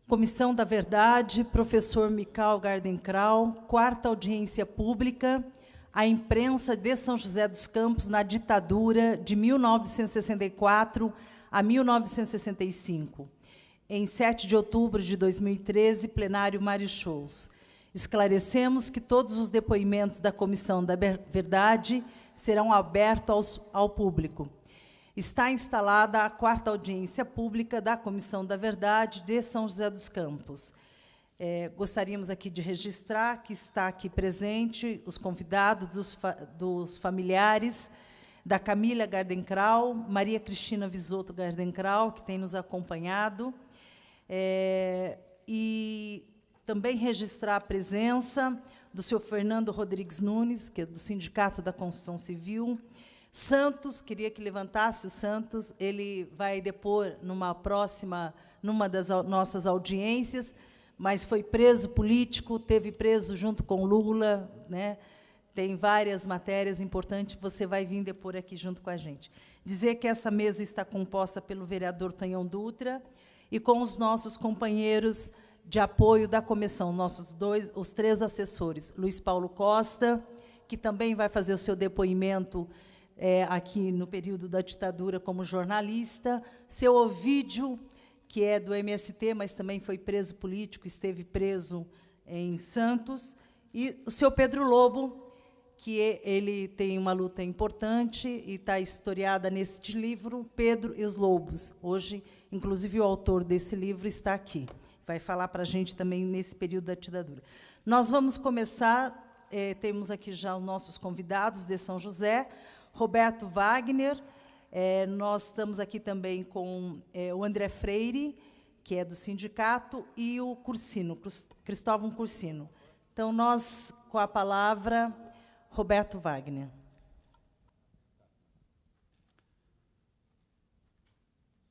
Comissão da Verdade, professor Michal Gardenkrau, quarta audiência pública, a imprensa de São José dos Campos na ditadura de 1964 a 1965. Em 7 de outubro de 2013, plenário Mário Shows. Esclarecemos que todos os depoimentos da Comissão da Verdade serão abertos ao público. Está instalada a quarta audiência pública da Comissão da Verdade de São José dos Campos. Gostaríamos aqui de registrar que está aqui presente os convidados dos familiares da Camila Gardenkrau, Maria Cristina Visoto Gardenkrau, que tem nos acompanhado, e também registrar a presença do senhor Fernando Rodrigues Nunes, que é do Sindicato da Construção Civil. Santos, queria que levantasse o Santos, ele vai depor numa das nossas audiências, mas foi preso político, teve preso junto com Lula, né? Tem várias matérias importantes, você vai vir depor aqui junto com a gente. Dizer que essa mesa está composta pelo vereador Tonhão Dutra e com os nossos companheiros de apoio da comissão, os 3 assessores, Luiz Paulo Costa, que também vai fazer o seu depoimento aqui no período da ditadura como jornalista, seu Ovídio, que é do MST, mas também foi preso político, esteve preso em Santos, e o seu Pedro Lobo, que ele tem uma luta importante e está historiada neste livro, Pedro e os Lobos. Hoje, inclusive, o autor desse livro está aqui. Vai falar para a gente também nesse período da ditadura. Nós vamos começar, temos aqui já os nossos convidados de São José, Roberto Wagner, nós estamos aqui também com o André Freire, que é do sindicato, e o Cursino, Cristóvão Cursino. Então, nós, com a palavra, Roberto Wagner.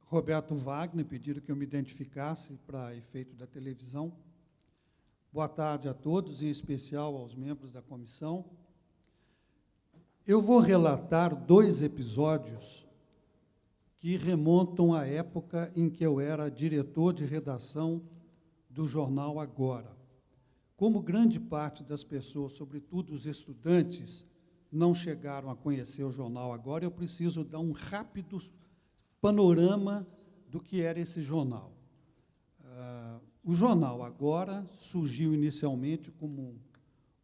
Roberto Wagner, pediram que eu me identificasse para efeito da televisão. Boa tarde a todos, em especial aos membros da comissão. Eu vou relatar 2 episódios que remontam à época em que eu era diretor de redação do jornal Agora. Como grande parte das pessoas, sobretudo os estudantes, não chegaram a conhecer o jornal Agora, eu preciso dar um rápido panorama do que era esse jornal. O jornal Agora surgiu inicialmente como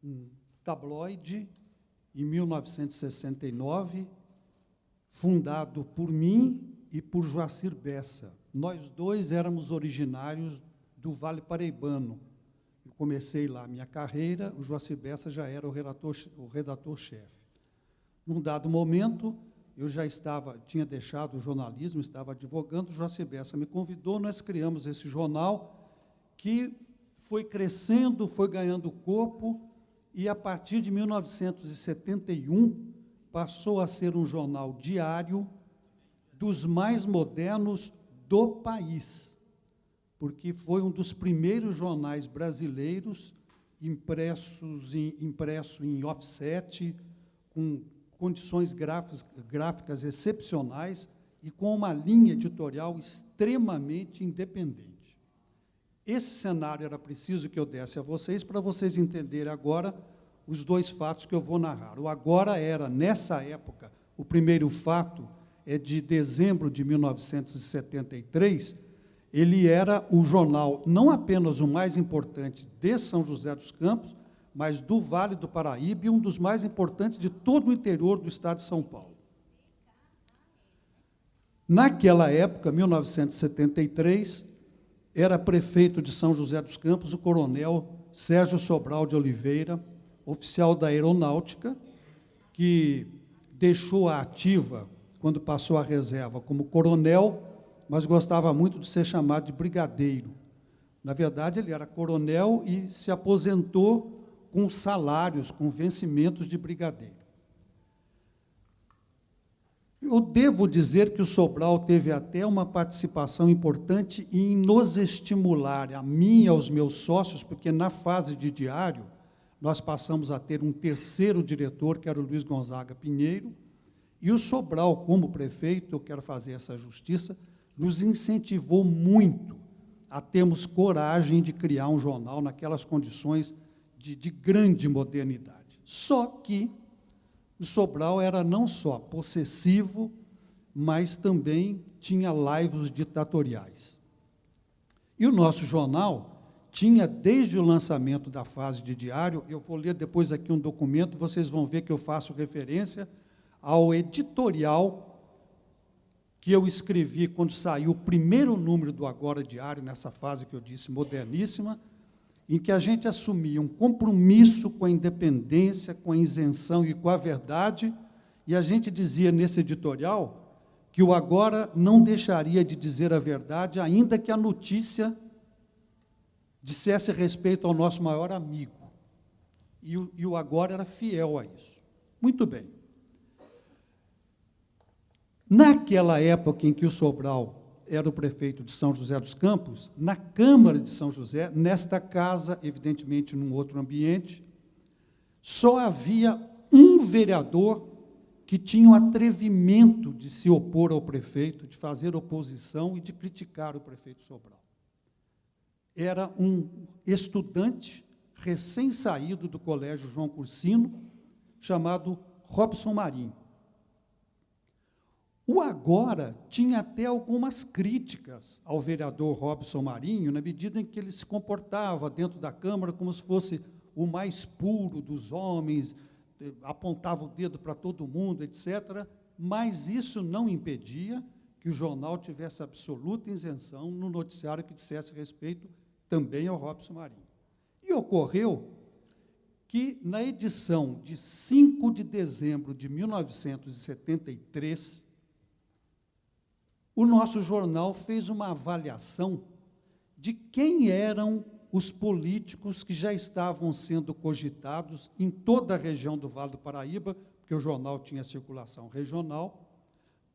um tabloide, em 1969, fundado por mim e por Joacir Bessa. Nós 2 éramos originários do Vale Paraibano. Eu comecei lá a minha carreira, o Joacir Bessa já era o redator-chefe. Num dado momento, eu já tinha deixado o jornalismo, estava advogando, o Joacir Bessa me convidou, nós criamos esse jornal que foi crescendo, foi ganhando corpo, e, a partir de 1971, passou a ser um jornal diário dos mais modernos do país, porque foi um dos primeiros jornais brasileiros impresso em offset, com condições gráficas excepcionais e com uma linha editorial extremamente independente. Esse cenário era preciso que eu desse a vocês, para vocês entenderem agora os 2 fatos que eu vou narrar. O Agora era, nessa época, o primeiro fato é de dezembro de 1973, ele era o jornal, não apenas o mais importante de São José dos Campos, mas do Vale do Paraíba, e um dos mais importantes de todo o interior do estado de São Paulo. Naquela época, 1973, era prefeito de São José dos Campos o coronel Sérgio Sobral de Oliveira, oficial da aeronáutica, que deixou a ativa quando passou à reserva como coronel, mas gostava muito de ser chamado de brigadeiro. Na verdade, ele era coronel e se aposentou com salários, com vencimentos de brigadeiro. Eu devo dizer que o Sobral teve até uma participação importante em nos estimular, a mim e aos meus sócios, porque na fase de diário, nós passamos a ter um 3º diretor, que era o Luiz Gonzaga Pinheiro, e o Sobral, como prefeito, eu quero fazer essa justiça, nos incentivou muito a termos coragem de criar um jornal naquelas condições de grande modernidade. Só que o Sobral era não só possessivo, mas também tinha laivos ditatoriais. E o nosso jornal tinha, desde o lançamento da fase de diário, eu vou ler depois aqui um documento, vocês vão ver que eu faço referência ao editorial que eu escrevi quando saiu o primeiro número do Agora Diário, nessa fase que eu disse moderníssima, em que a gente assumia um compromisso com a independência, com a isenção e com a verdade, e a gente dizia nesse editorial que o Agora não deixaria de dizer a verdade, ainda que a notícia dissesse respeito ao nosso maior amigo. E o Agora era fiel a isso. Muito bem. Naquela época em que o Sobral era o prefeito de São José dos Campos, na Câmara de São José, nesta casa, evidentemente num outro ambiente, só havia um vereador que tinha o atrevimento de se opor ao prefeito, de fazer oposição e de criticar o prefeito Sobral. Era um estudante recém-saído do Colégio João Cursino, chamado Robson Marinho. O Agora tinha até algumas críticas ao vereador Robson Marinho, na medida em que ele se comportava dentro da Câmara como se fosse o mais puro dos homens, apontava o dedo para todo mundo, etc., mas isso não impedia que o jornal tivesse absoluta isenção no noticiário que dissesse respeito também ao Robson Marinho. E ocorreu que, na edição de 5 de dezembro de 1973, o nosso jornal fez uma avaliação de quem eram os políticos que já estavam sendo cogitados em toda a região do Vale do Paraíba, porque o jornal tinha circulação regional,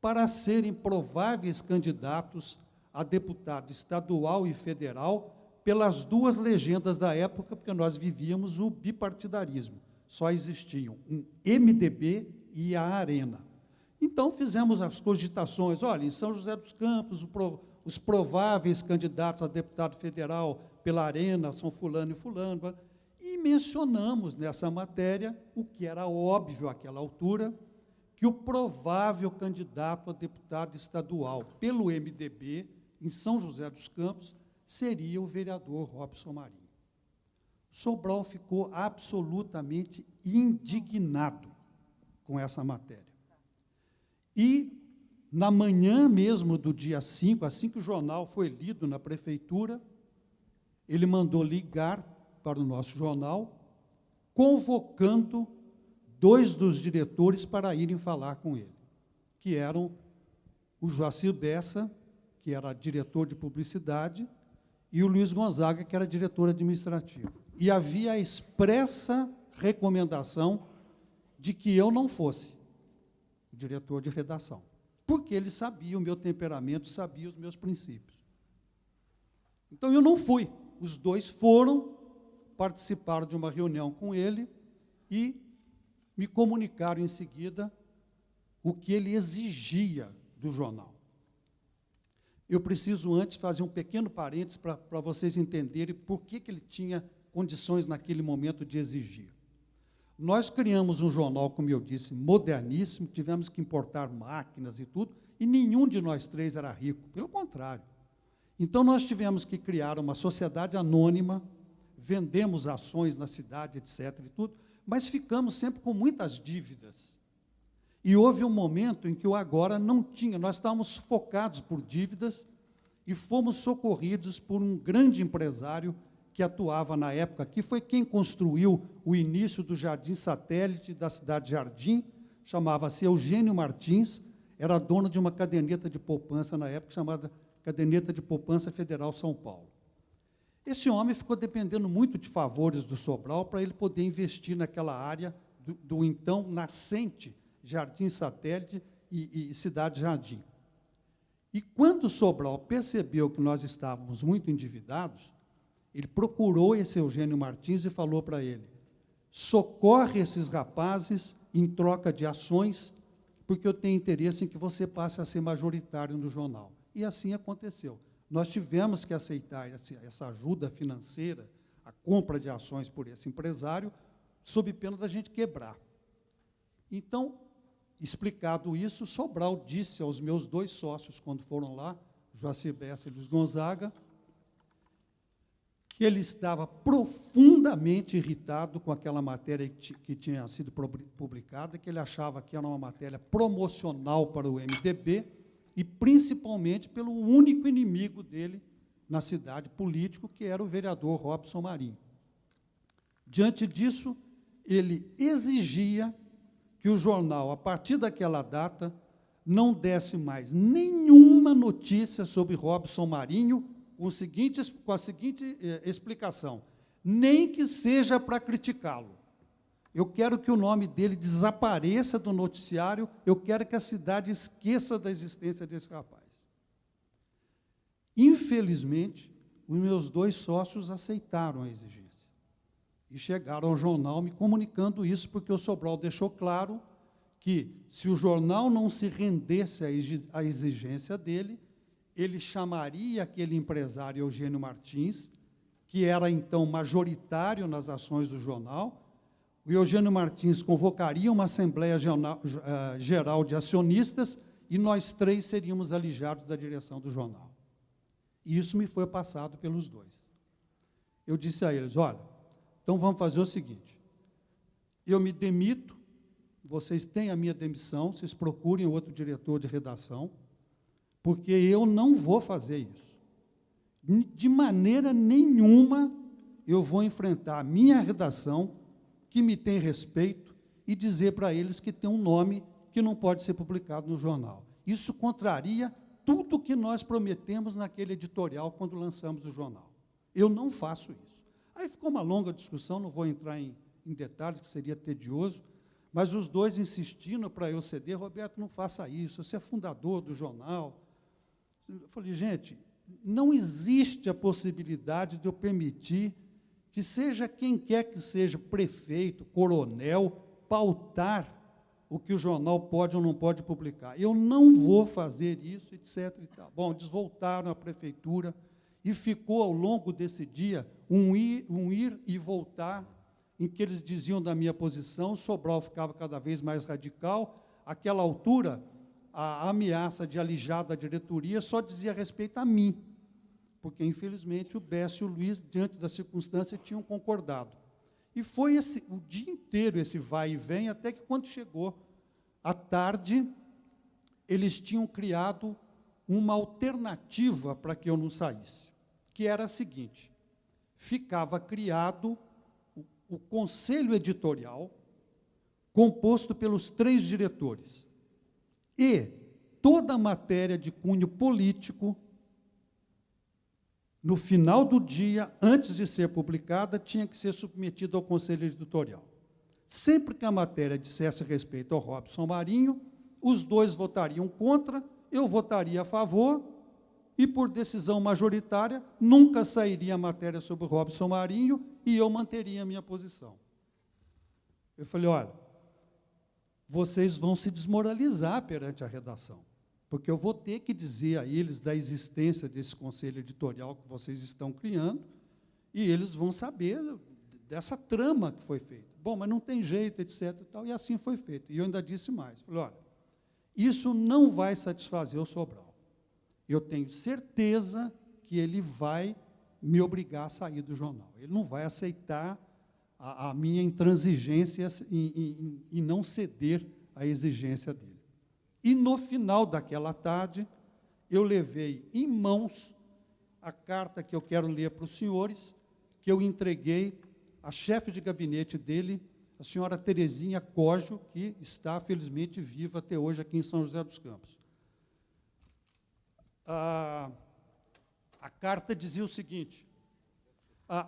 para serem prováveis candidatos a deputado estadual e federal pelas duas legendas da época, porque nós vivíamos o bipartidarismo. Só existiam um MDB e a Arena. Então, fizemos as cogitações, olha, em São José dos Campos, os prováveis candidatos a deputado federal pela Arena são fulano e fulano, e mencionamos nessa matéria, o que era óbvio àquela altura, que o provável candidato a deputado estadual pelo MDB, em São José dos Campos, seria o vereador Robson Marinho. Sobral ficou absolutamente indignado com essa matéria. E, na manhã mesmo do dia 5, assim que o jornal foi lido na prefeitura, ele mandou ligar para o nosso jornal, convocando 2 dos diretores para irem falar com ele, que eram o Joacir Bessa, que era diretor de publicidade, e o Luiz Gonzaga, que era diretor administrativo. E havia a expressa recomendação de que eu não fosse diretor de redação, porque ele sabia o meu temperamento, sabia os meus princípios. Então, eu não fui. Os 2 foram, participaram de uma reunião com ele e me comunicaram em seguida o que ele exigia do jornal. Eu preciso antes fazer um pequeno parênteses para vocês entenderem por que ele tinha condições naquele momento de exigir. Nós criamos um jornal, como eu disse, moderníssimo, tivemos que importar máquinas e tudo, e nenhum de nós 3 era rico, pelo contrário. Então, nós tivemos que criar uma sociedade anônima, vendemos ações na cidade, etc. e tudo, mas ficamos sempre com muitas dívidas. E houve um momento em que o Agora não tinha, nós estávamos sufocados por dívidas e fomos socorridos por um grande empresário que atuava na época, que foi quem construiu o início do Jardim Satélite da cidade de Jardim, chamava-se Eugênio Martins, era dono de uma caderneta de poupança na época, chamada Caderneta de Poupança Federal São Paulo. Esse homem ficou dependendo muito de favores do Sobral para ele poder investir naquela área do então nascente Jardim Satélite e Cidade Jardim. E quando o Sobral percebeu que nós estávamos muito endividados, ele procurou esse Eugênio Martins e falou para ele: socorre esses rapazes em troca de ações, porque eu tenho interesse em que você passe a ser majoritário no jornal. E assim aconteceu. nós tivemos que aceitar essa ajuda financeira, a compra de ações por esse empresário, sob pena da gente quebrar. Então, explicado isso, Sobral disse aos meus 2 sócios, quando foram lá, Joacir Bessa e Luiz Gonzaga, que ele estava profundamente irritado com aquela matéria que tinha sido publicada, que ele achava que era uma matéria promocional para o MDB, e principalmente pelo único inimigo dele na cidade político, que era o vereador Robson Marinho. Diante disso, ele exigia que o jornal, a partir daquela data, não desse mais nenhuma notícia sobre Robson Marinho, com a seguinte explicação: nem que seja para criticá-lo. Eu quero que o nome dele desapareça do noticiário, eu quero que a cidade esqueça da existência desse rapaz. Infelizmente, os meus 2 sócios aceitaram a exigência e chegaram ao jornal me comunicando isso, porque o Sobral deixou claro que, se o jornal não se rendesse à exigência dele, ele chamaria aquele empresário Eugênio Martins, que era então majoritário nas ações do jornal. O Eugênio Martins convocaria uma Assembleia Geral de Acionistas e nós 3 seríamos alijados da direção do jornal. E isso me foi passado pelos 2. Eu disse a eles: olha, então vamos fazer o seguinte, eu me demito, vocês têm a minha demissão, vocês procurem outro diretor de redação, porque eu não vou fazer isso. De maneira nenhuma eu vou enfrentar a minha redação, que me tem respeito, e dizer para eles que tem um nome que não pode ser publicado no jornal. Isso contraria tudo que nós prometemos naquele editorial quando lançamos o jornal. Eu não faço isso. Aí ficou uma longa discussão, não vou entrar em detalhes, que seria tedioso, mas os 2 insistindo para eu ceder: Roberto, não faça isso, você é fundador do jornal. Eu falei: gente, não existe a possibilidade de eu permitir que seja quem quer que seja, prefeito, coronel, pautar o que o jornal pode ou não pode publicar. Eu não vou fazer isso, etc. E tal. Bom, eles voltaram à prefeitura e ficou, ao longo desse dia, um ir e voltar, em que eles diziam da minha posição. O Sobral ficava cada vez mais radical. Àquela altura, a ameaça de alijar da diretoria só dizia respeito a mim, porque, infelizmente, o Bessa e o Luiz, diante da circunstância, tinham concordado. E foi o dia inteiro esse vai e vem, até que, quando chegou à tarde, eles tinham criado uma alternativa para que eu não saísse, que era a seguinte: ficava criado o conselho editorial, composto pelos 3 diretores, e toda a matéria de cunho político, no final do dia, antes de ser publicada, tinha que ser submetida ao conselho editorial. Sempre que a matéria dissesse respeito ao Robson Marinho, os 2 votariam contra, eu votaria a favor, e, por decisão majoritária, nunca sairia a matéria sobre o Robson Marinho e eu manteria a minha posição. Eu falei: olha, vocês vão se desmoralizar perante a redação, porque eu vou ter que dizer a eles da existência desse conselho editorial que vocês estão criando, e eles vão saber dessa trama que foi feita. Bom, mas não tem jeito, etc. E tal, e assim foi feito. E eu ainda disse mais. Falei: olha, isso não vai satisfazer o Sobral. Eu tenho certeza que ele vai me obrigar a sair do jornal. Ele não vai aceitar a minha intransigência em não ceder à exigência dele. E, no final daquela tarde, eu levei em mãos a carta que eu quero ler para os senhores, que eu entreguei à chefe de gabinete dele, a senhora Terezinha Cojo, que está, felizmente, viva até hoje aqui em São José dos Campos. A carta dizia o seguinte: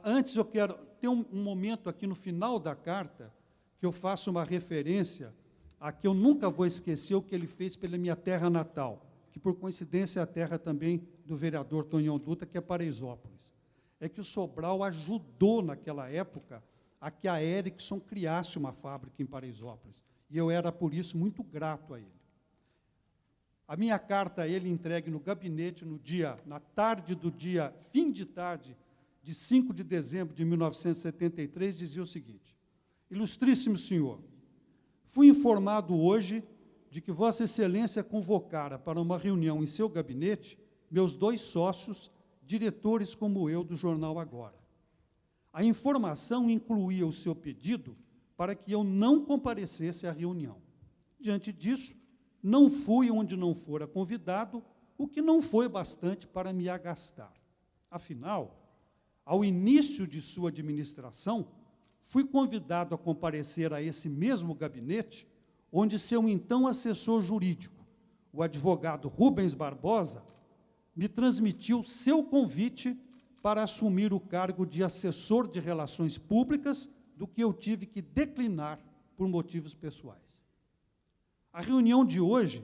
antes eu quero ter um momento aqui no final da carta, que eu faço uma referência a que eu nunca vou esquecer o que ele fez pela minha terra natal, que, por coincidência, é a terra também do vereador Tonhão Dutra, que é Paraisópolis. É que o Sobral ajudou, naquela época, a que a Erickson criasse uma fábrica em Paraisópolis. E eu era, por isso, muito grato a ele. A minha carta a ele entregue no gabinete na tarde do dia, fim de tarde, de 5 de dezembro de 1973, dizia o seguinte: Ilustríssimo senhor, fui informado hoje de que Vossa Excelência convocara para uma reunião em seu gabinete meus 2 sócios, diretores como eu do jornal Agora. A informação incluía o seu pedido para que eu não comparecesse à reunião. Diante disso, não fui onde não fora convidado, o que não foi bastante para me agastar. Afinal, ao início de sua administração, fui convidado a comparecer a esse mesmo gabinete, onde seu então assessor jurídico, o advogado Rubens Barbosa, me transmitiu seu convite para assumir o cargo de assessor de relações públicas, do que eu tive que declinar por motivos pessoais. A reunião de hoje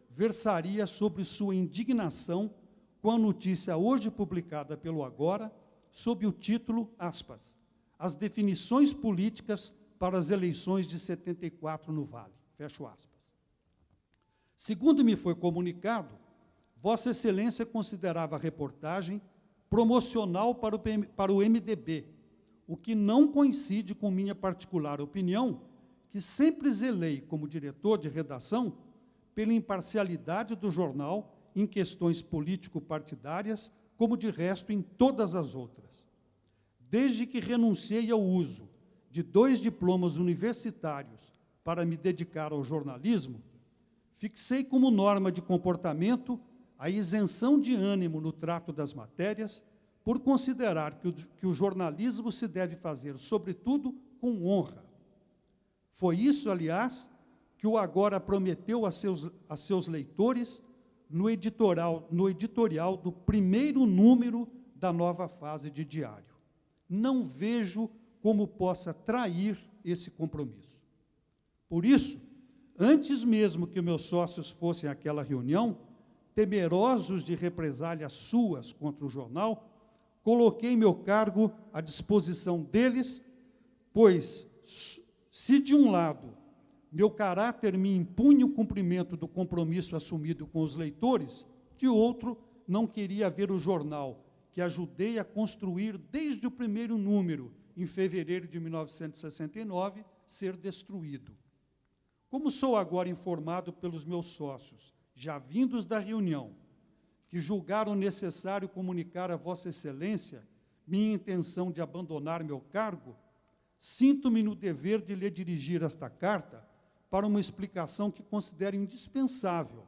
versaria sobre sua indignação com a notícia hoje publicada pelo Agora, sob o título, aspas, As definições políticas para as eleições de 74 no Vale, fecho aspas. Segundo me foi comunicado, Vossa Excelência considerava a reportagem promocional para o MDB, o que não coincide com minha particular opinião, que sempre zelei como diretor de redação pela imparcialidade do jornal em questões político-partidárias, como de resto em todas as outras. Desde que renunciei ao uso de 2 diplomas universitários para me dedicar ao jornalismo, fixei como norma de comportamento a isenção de ânimo no trato das matérias, por considerar que o jornalismo se deve fazer, sobretudo, com honra. Foi isso, aliás, que o Agora prometeu a seus leitores no editorial do primeiro número da nova fase de diário. Não vejo como possa trair esse compromisso. Por isso, antes mesmo que meus sócios fossem àquela reunião, temerosos de represálias suas contra o jornal, coloquei meu cargo à disposição deles, pois, se de um lado meu caráter me impunha o cumprimento do compromisso assumido com os leitores, de outro, não queria ver o jornal que ajudei a construir desde o primeiro número, em fevereiro de 1969, ser destruído. Como sou agora informado pelos meus sócios, já vindos da reunião, que julgaram necessário comunicar a Vossa Excelência minha intenção de abandonar meu cargo, sinto-me no dever de lhe dirigir esta carta para uma explicação que considero indispensável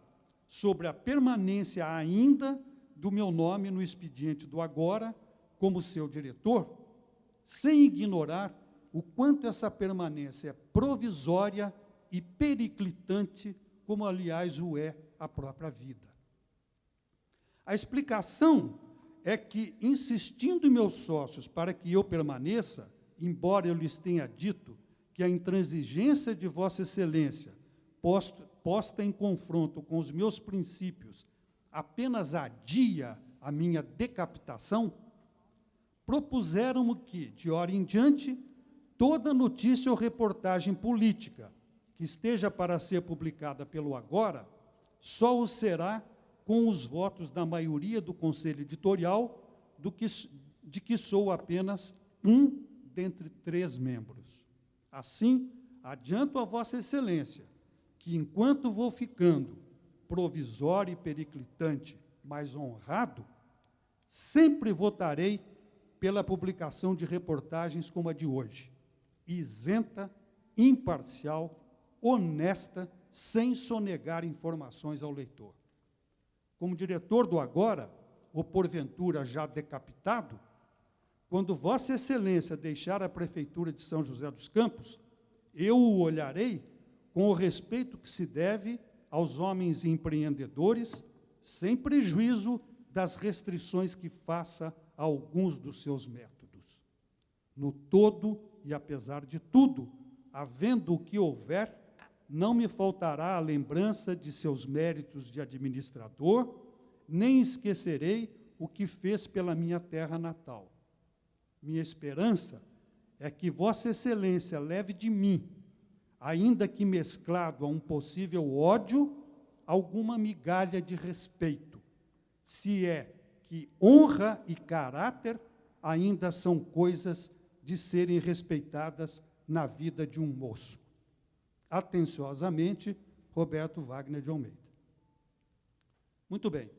sobre a permanência ainda do meu nome no expediente do Agora, como seu diretor, sem ignorar o quanto essa permanência é provisória e periclitante, como, aliás, o é a própria vida. A explicação é que, insistindo em meus sócios para que eu permaneça, embora eu lhes tenha dito que a intransigência de Vossa Excelência, posta em confronto com os meus princípios, apenas adia a minha decapitação, propuseram-me que, de hora em diante, toda notícia ou reportagem política que esteja para ser publicada pelo Agora, só o será com os votos da maioria do Conselho Editorial, de que sou apenas um dentre 3 membros. Assim, adianto a Vossa Excelência que, enquanto vou ficando provisório e periclitante, mas honrado, sempre votarei pela publicação de reportagens como a de hoje, isenta, imparcial, honesta, sem sonegar informações ao leitor. Como diretor do Agora, ou porventura já decapitado, quando Vossa Excelência deixar a Prefeitura de São José dos Campos, eu o olharei com o respeito que se deve aos homens empreendedores, sem prejuízo das restrições que faça a alguns dos seus métodos. No todo, e apesar de tudo, havendo o que houver, não me faltará a lembrança de seus méritos de administrador, nem esquecerei o que fez pela minha terra natal. Minha esperança é que Vossa Excelência leve de mim, ainda que mesclado a um possível ódio, alguma migalha de respeito, se é que honra e caráter ainda são coisas de serem respeitadas na vida de um moço. Atenciosamente, Roberto Wagner de Almeida. Muito bem.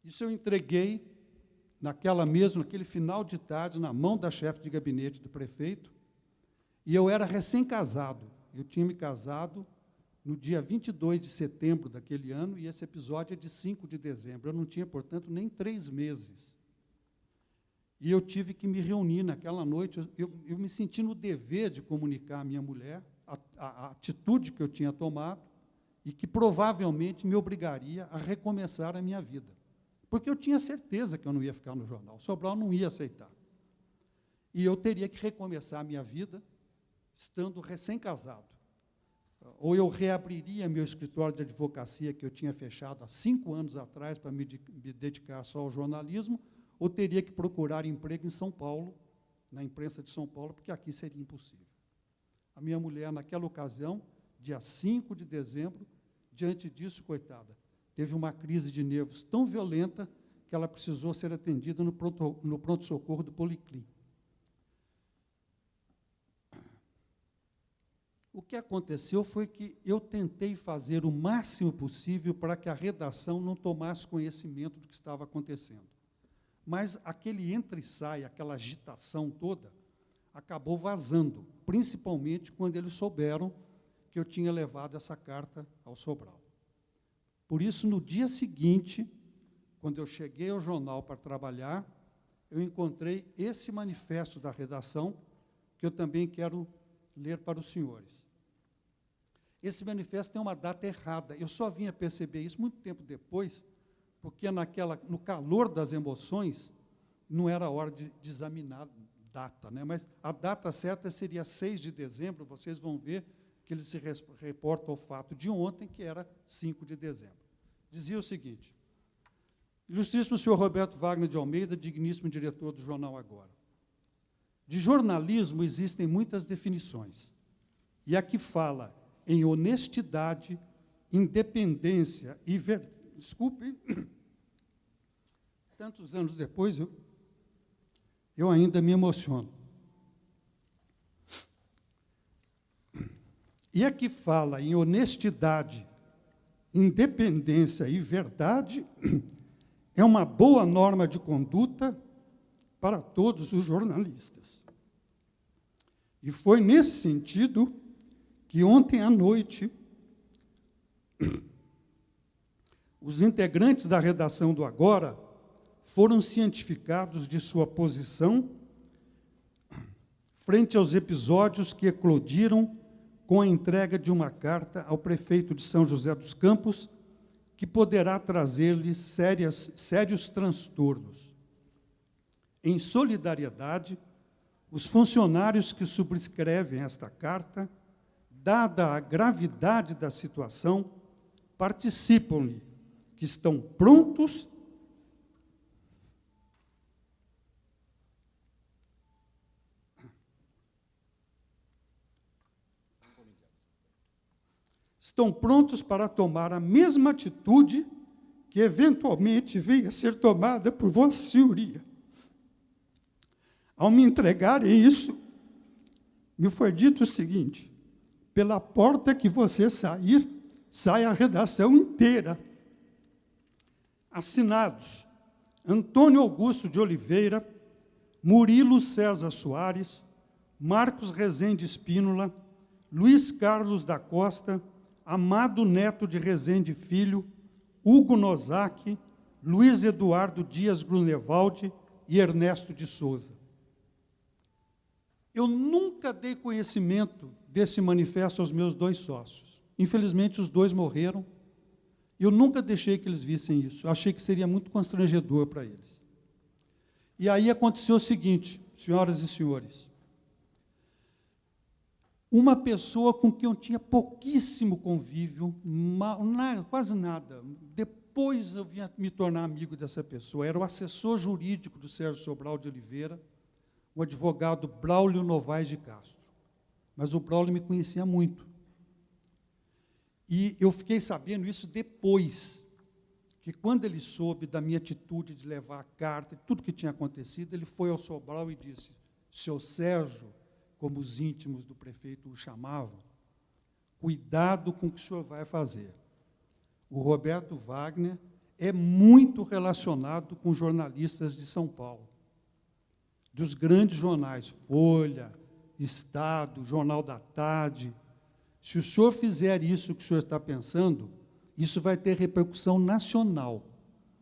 Isso eu entreguei naquele final de tarde, na mão da chefe de gabinete do prefeito, e eu era recém-casado. Eu tinha me casado no dia 22 de setembro daquele ano, e esse episódio é de 5 de dezembro. Eu não tinha, portanto, nem 3 meses. E eu tive que me reunir naquela noite. Eu me senti no dever de comunicar à minha mulher a atitude que eu tinha tomado e que provavelmente me obrigaria a recomeçar a minha vida. Porque eu tinha certeza que eu não ia ficar no jornal. Sobral não ia aceitar. E eu teria que recomeçar a minha vida estando recém-casado. Ou eu reabriria meu escritório de advocacia, que eu tinha fechado há 5 anos atrás, para me dedicar só ao jornalismo, ou teria que procurar emprego em São Paulo, na imprensa de São Paulo, porque aqui seria impossível. A minha mulher, naquela ocasião, dia 5 de dezembro, diante disso, coitada, teve uma crise de nervos tão violenta que ela precisou ser atendida no pronto-socorro do Policlin. O que aconteceu foi que eu tentei fazer o máximo possível para que a redação não tomasse conhecimento do que estava acontecendo. Mas aquele entra e sai, aquela agitação toda, acabou vazando, principalmente quando eles souberam que eu tinha levado essa carta ao Sobral. Por isso, no dia seguinte, quando eu cheguei ao jornal para trabalhar, eu encontrei esse manifesto da redação, que eu também quero ler para os senhores. Esse manifesto tem uma data errada. Eu só vim a perceber isso muito tempo depois, porque no calor das emoções, não era hora de examinar data, né? Mas a data certa seria 6 de dezembro, vocês vão ver que ele se reporta ao fato de ontem, que era 5 de dezembro. Dizia o seguinte: Ilustríssimo senhor Roberto Wagner de Almeida, digníssimo diretor do jornal Agora. De jornalismo existem muitas definições, e a que fala em honestidade, independência e desculpe, tantos anos depois, eu ainda me emociono. E a que fala em honestidade, independência e verdade é uma boa norma de conduta para todos os jornalistas. E foi nesse sentido que ontem à noite os integrantes da redação do Agora foram cientificados de sua posição frente aos episódios que eclodiram com a entrega de uma carta ao prefeito de São José dos Campos, que poderá trazer-lhe sérios transtornos. Em solidariedade, os funcionários que subscrevem esta carta, dada a gravidade da situação, participam-lhe, que estão prontos para tomar a mesma atitude que eventualmente venha a ser tomada por Vossa Senhoria. Ao me entregarem isso, me foi dito o seguinte: pela porta que você sair, sai a redação inteira. Assinados: Antônio Augusto de Oliveira, Murilo César Soares, Marcos Rezende Espínola, Luiz Carlos da Costa, Amado Neto de Rezende Filho, Hugo Nozaki, Luiz Eduardo Dias Grunewald e Ernesto de Souza. Eu nunca dei conhecimento desse manifesto aos meus 2 sócios. Infelizmente, os 2 morreram. Eu nunca deixei que eles vissem isso. Eu achei que seria muito constrangedor para eles. E aí aconteceu o seguinte, senhoras e senhores. Uma pessoa com quem eu tinha pouquíssimo convívio, quase nada. Depois eu vinha me tornar amigo dessa pessoa. Era o assessor jurídico do Sérgio Sobral de Oliveira, o advogado Braulio Novaes de Castro. Mas o Braulio me conhecia muito. E eu fiquei sabendo isso depois, que quando ele soube da minha atitude de levar a carta, tudo que tinha acontecido, ele foi ao Sobral e disse: seu Sérgio, como os íntimos do prefeito o chamavam, cuidado com o que o senhor vai fazer. O Roberto Wagner é muito relacionado com jornalistas de São Paulo, dos grandes jornais, Folha, Estado, Jornal da Tarde. Se o senhor fizer isso que o senhor está pensando, isso vai ter repercussão nacional.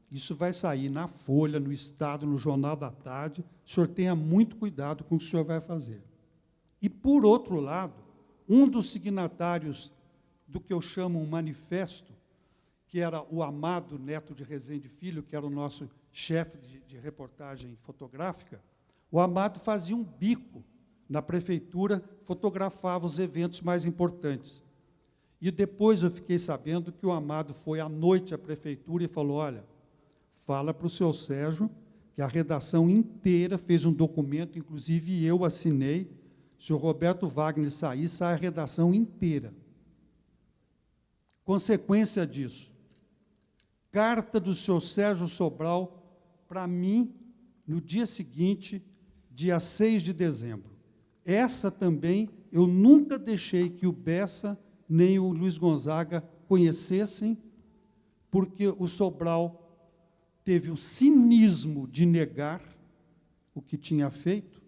Isso vai sair na Folha, no Estado, no Jornal da Tarde. O senhor tenha muito cuidado com o que o senhor vai fazer. E, por outro lado, um dos signatários do que eu chamo um manifesto, que era o Amado Neto de Rezende Filho, que era o nosso chefe de reportagem fotográfica, o Amado fazia um bico na prefeitura, fotografava os eventos mais importantes. E depois eu fiquei sabendo que o Amado foi à noite à prefeitura e falou: olha, fala para o seu Sérgio que a redação inteira fez um documento, inclusive eu assinei, se o Roberto Wagner sair, sai a redação inteira. Consequência disso, carta do seu Sérgio Sobral para mim, no dia seguinte, dia 6 de dezembro. Essa também eu nunca deixei que o Bessa nem o Luiz Gonzaga conhecessem, porque o Sobral teve o cinismo de negar o que tinha feito,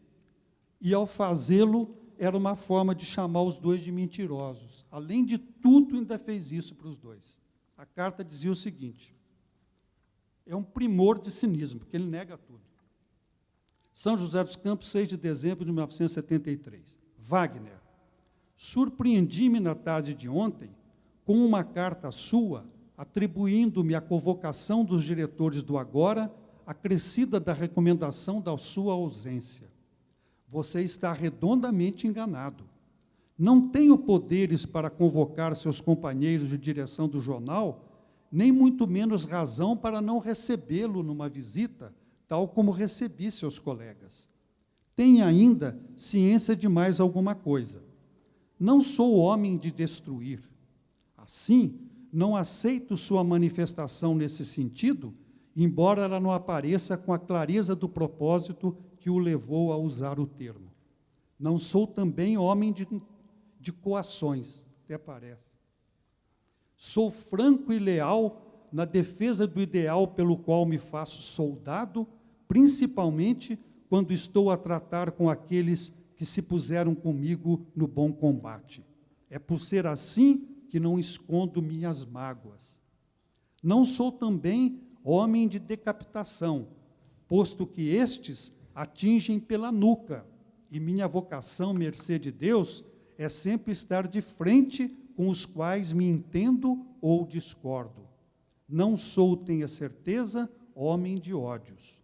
e, ao fazê-lo, era uma forma de chamar os dois de mentirosos. Além de tudo, ainda fez isso para os dois. A carta dizia o seguinte, é um primor de cinismo, porque ele nega tudo. São José dos Campos, 6 de dezembro de 1973. Wagner, surpreendi-me na tarde de ontem com uma carta sua atribuindo-me a convocação dos diretores do Agora, acrescida da recomendação da sua ausência. Você está redondamente enganado. Não tenho poderes para convocar seus companheiros de direção do jornal, nem muito menos razão para não recebê-lo numa visita, tal como recebi seus colegas. Tenha ainda ciência de mais alguma coisa. Não sou homem de destruir. Assim, não aceito sua manifestação nesse sentido, embora ela não apareça com a clareza do propósito que o levou a usar o termo. Não sou também homem de coações, até parece. Sou franco e leal na defesa do ideal pelo qual me faço soldado, principalmente quando estou a tratar com aqueles que se puseram comigo no bom combate. É por ser assim que não escondo minhas mágoas. Não sou também homem de decapitação, posto que estes atingem pela nuca, e minha vocação, mercê de Deus, é sempre estar de frente com os quais me entendo ou discordo. Não sou, tenha certeza, homem de ódios.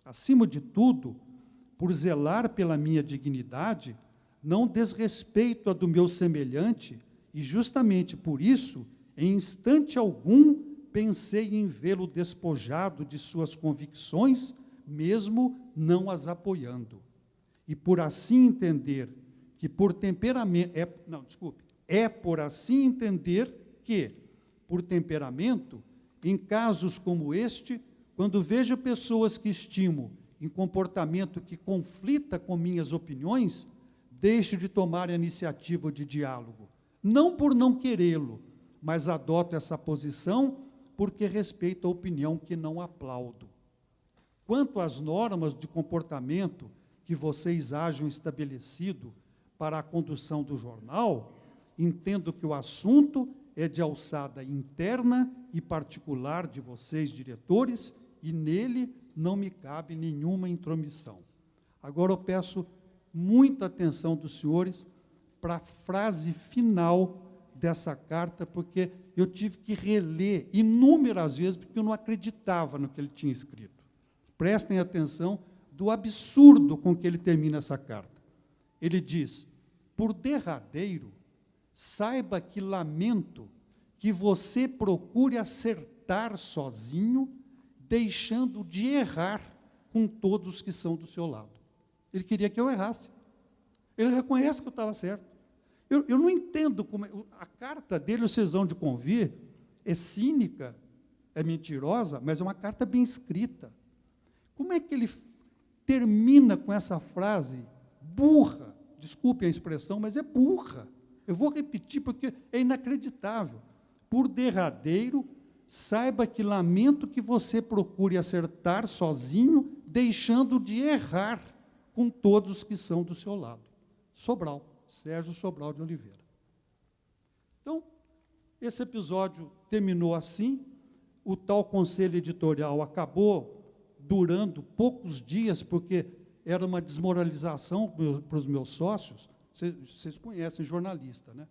Acima de tudo, por zelar pela minha dignidade, não desrespeito a do meu semelhante, e justamente por isso, em instante algum, pensei em vê-lo despojado de suas convicções, mesmo não as apoiando. E por assim entender que por temperamento... É por assim entender que, por temperamento, em casos como este, quando vejo pessoas que estimo em comportamento que conflita com minhas opiniões, deixo de tomar a iniciativa de diálogo. Não por não querê-lo, mas adoto essa posição porque respeito a opinião que não aplaudo. Quanto às normas de comportamento que vocês hajam estabelecido para a condução do jornal, entendo que o assunto é de alçada interna e particular de vocês, diretores, e nele não me cabe nenhuma intromissão. Agora eu peço muita atenção dos senhores para a frase final dessa carta, porque eu tive que reler inúmeras vezes, porque eu não acreditava no que ele tinha escrito. Prestem atenção do absurdo com que ele termina essa carta. Ele diz, por derradeiro, saiba que lamento que você procure acertar sozinho, deixando de errar com todos que são do seu lado. Ele queria que eu errasse. Ele reconhece que eu estava certo. Eu não entendo como... A carta dele, vocês vão de convir, é cínica, é mentirosa, mas é uma carta bem escrita. Como é que ele termina com essa frase burra? Desculpe a expressão, mas é burra. Eu vou repetir porque é inacreditável. Por derradeiro, saiba que lamento que você procure acertar sozinho, deixando de errar com todos os que são do seu lado. Sobral, Sérgio Sobral de Oliveira. Então, esse episódio terminou assim, o tal conselho editorial acabou durando poucos dias, porque era uma desmoralização para os meus sócios. Vocês conhecem jornalista, né?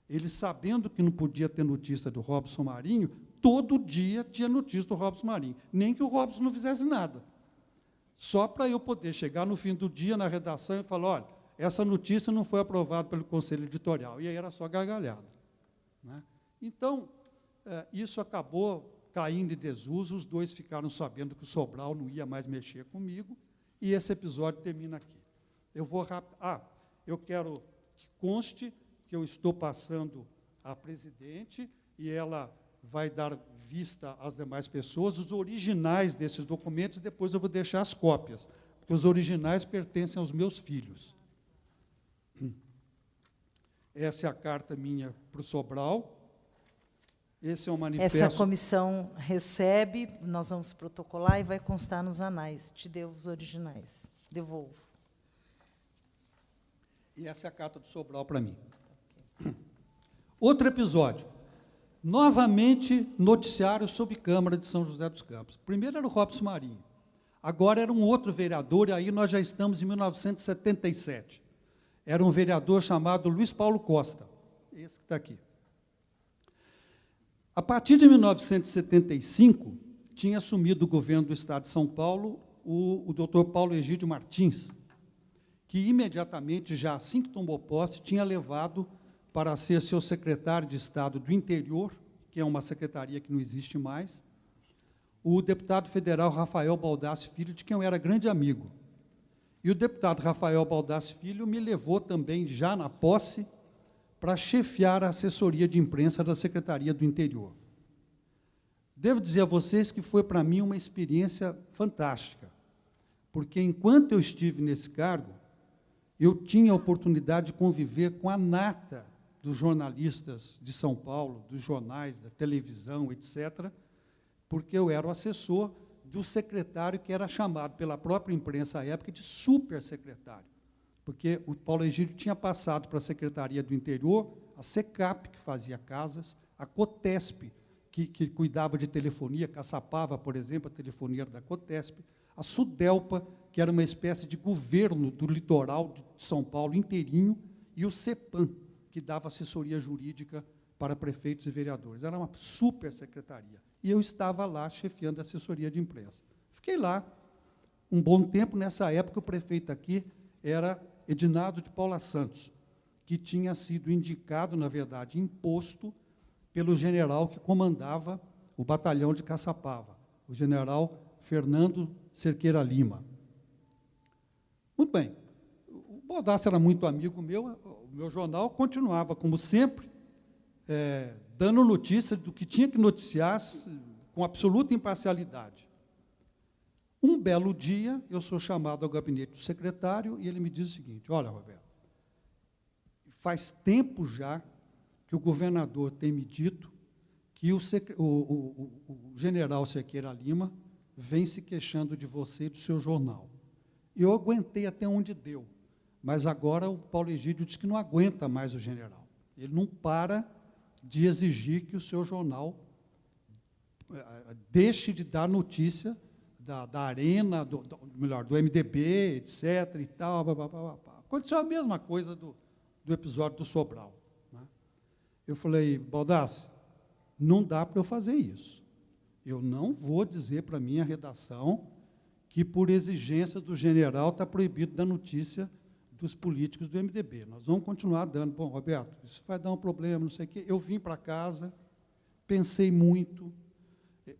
Eles, sabendo que não podia ter notícia do Robson Marinho, todo dia tinha notícia do Robson Marinho, nem que o Robson não fizesse nada. Só para eu poder chegar no fim do dia na redação e falar, olha, essa notícia não foi aprovada pelo Conselho Editorial. E aí era só gargalhada, né? Então, isso acabou caindo em desuso, os dois ficaram sabendo que o Sobral não ia mais mexer comigo, e esse episódio termina aqui. Eu vou rápido. Eu quero que conste que eu estou passando à presidente, e ela vai dar vista às demais pessoas, os originais desses documentos, depois eu vou deixar as cópias, porque os originais pertencem aos meus filhos. Essa é a carta minha para o Sobral. Esse é o manifesto. Essa comissão recebe, nós vamos protocolar e vai constar nos anais. Te devo os originais. Devolvo. E essa é a carta do Sobral para mim. Outro episódio. Novamente, noticiário sobre Câmara de São José dos Campos. Primeiro era o Robson Marinho. Agora era um outro vereador, e aí nós já estamos em 1977. Era um vereador chamado Luiz Paulo Costa. Esse que está aqui. A partir de 1975, tinha assumido o governo do Estado de São Paulo o doutor Paulo Egídio Martins, que imediatamente, já assim que tomou posse, tinha levado para ser seu secretário de Estado do Interior, que é uma secretaria que não existe mais, o deputado federal Rafael Baldassi Filho, de quem eu era grande amigo. E o deputado Rafael Baldassi Filho me levou também, já na posse, para chefiar a assessoria de imprensa da Secretaria do Interior. Devo dizer a vocês que foi, para mim, uma experiência fantástica, porque, enquanto eu estive nesse cargo, eu tinha a oportunidade de conviver com a nata dos jornalistas de São Paulo, dos jornais, da televisão, etc., porque eu era o assessor do secretário que era chamado pela própria imprensa à época de supersecretário, porque o Paulo Egídio tinha passado para a Secretaria do Interior, a SECAP, que fazia casas, a COTESP, que cuidava de telefonia, Caçapava, por exemplo, a telefonia da COTESP, a SUDELPA, que era uma espécie de governo do litoral de São Paulo inteirinho, e o CEPAM, que dava assessoria jurídica para prefeitos e vereadores. Era uma super secretaria. E eu estava lá chefiando a assessoria de imprensa. Fiquei lá um bom tempo. Nessa época, o prefeito aqui era Edinardo de Paula Santos, que tinha sido indicado, na verdade, imposto pelo general que comandava o batalhão de Caçapava, o general Fernando Cerqueira Lima. Muito bem. O Baldassi era muito amigo meu, o meu jornal continuava, como sempre, dando notícia do que tinha que noticiar com absoluta imparcialidade. Um belo dia, eu sou chamado ao gabinete do secretário e ele me diz o seguinte: olha, Roberto, faz tempo já que o governador tem me dito que o general Cerqueira Lima vem se queixando de você e do seu jornal. Eu aguentei até onde deu, mas agora o Paulo Egídio diz que não aguenta mais o general. Ele não para de exigir que o seu jornal deixe de dar notícia da Arena, do MDB, etc. e tal. Aconteceu a mesma coisa do episódio do Sobral, né? Eu falei: Baldassi, não dá para eu fazer isso. Eu não vou dizer para a minha redação que, por exigência do general, está proibido dar notícia dos políticos do MDB. Nós vamos continuar dando. Bom, Roberto, isso vai dar um problema, não sei o quê. Eu vim para casa, pensei muito.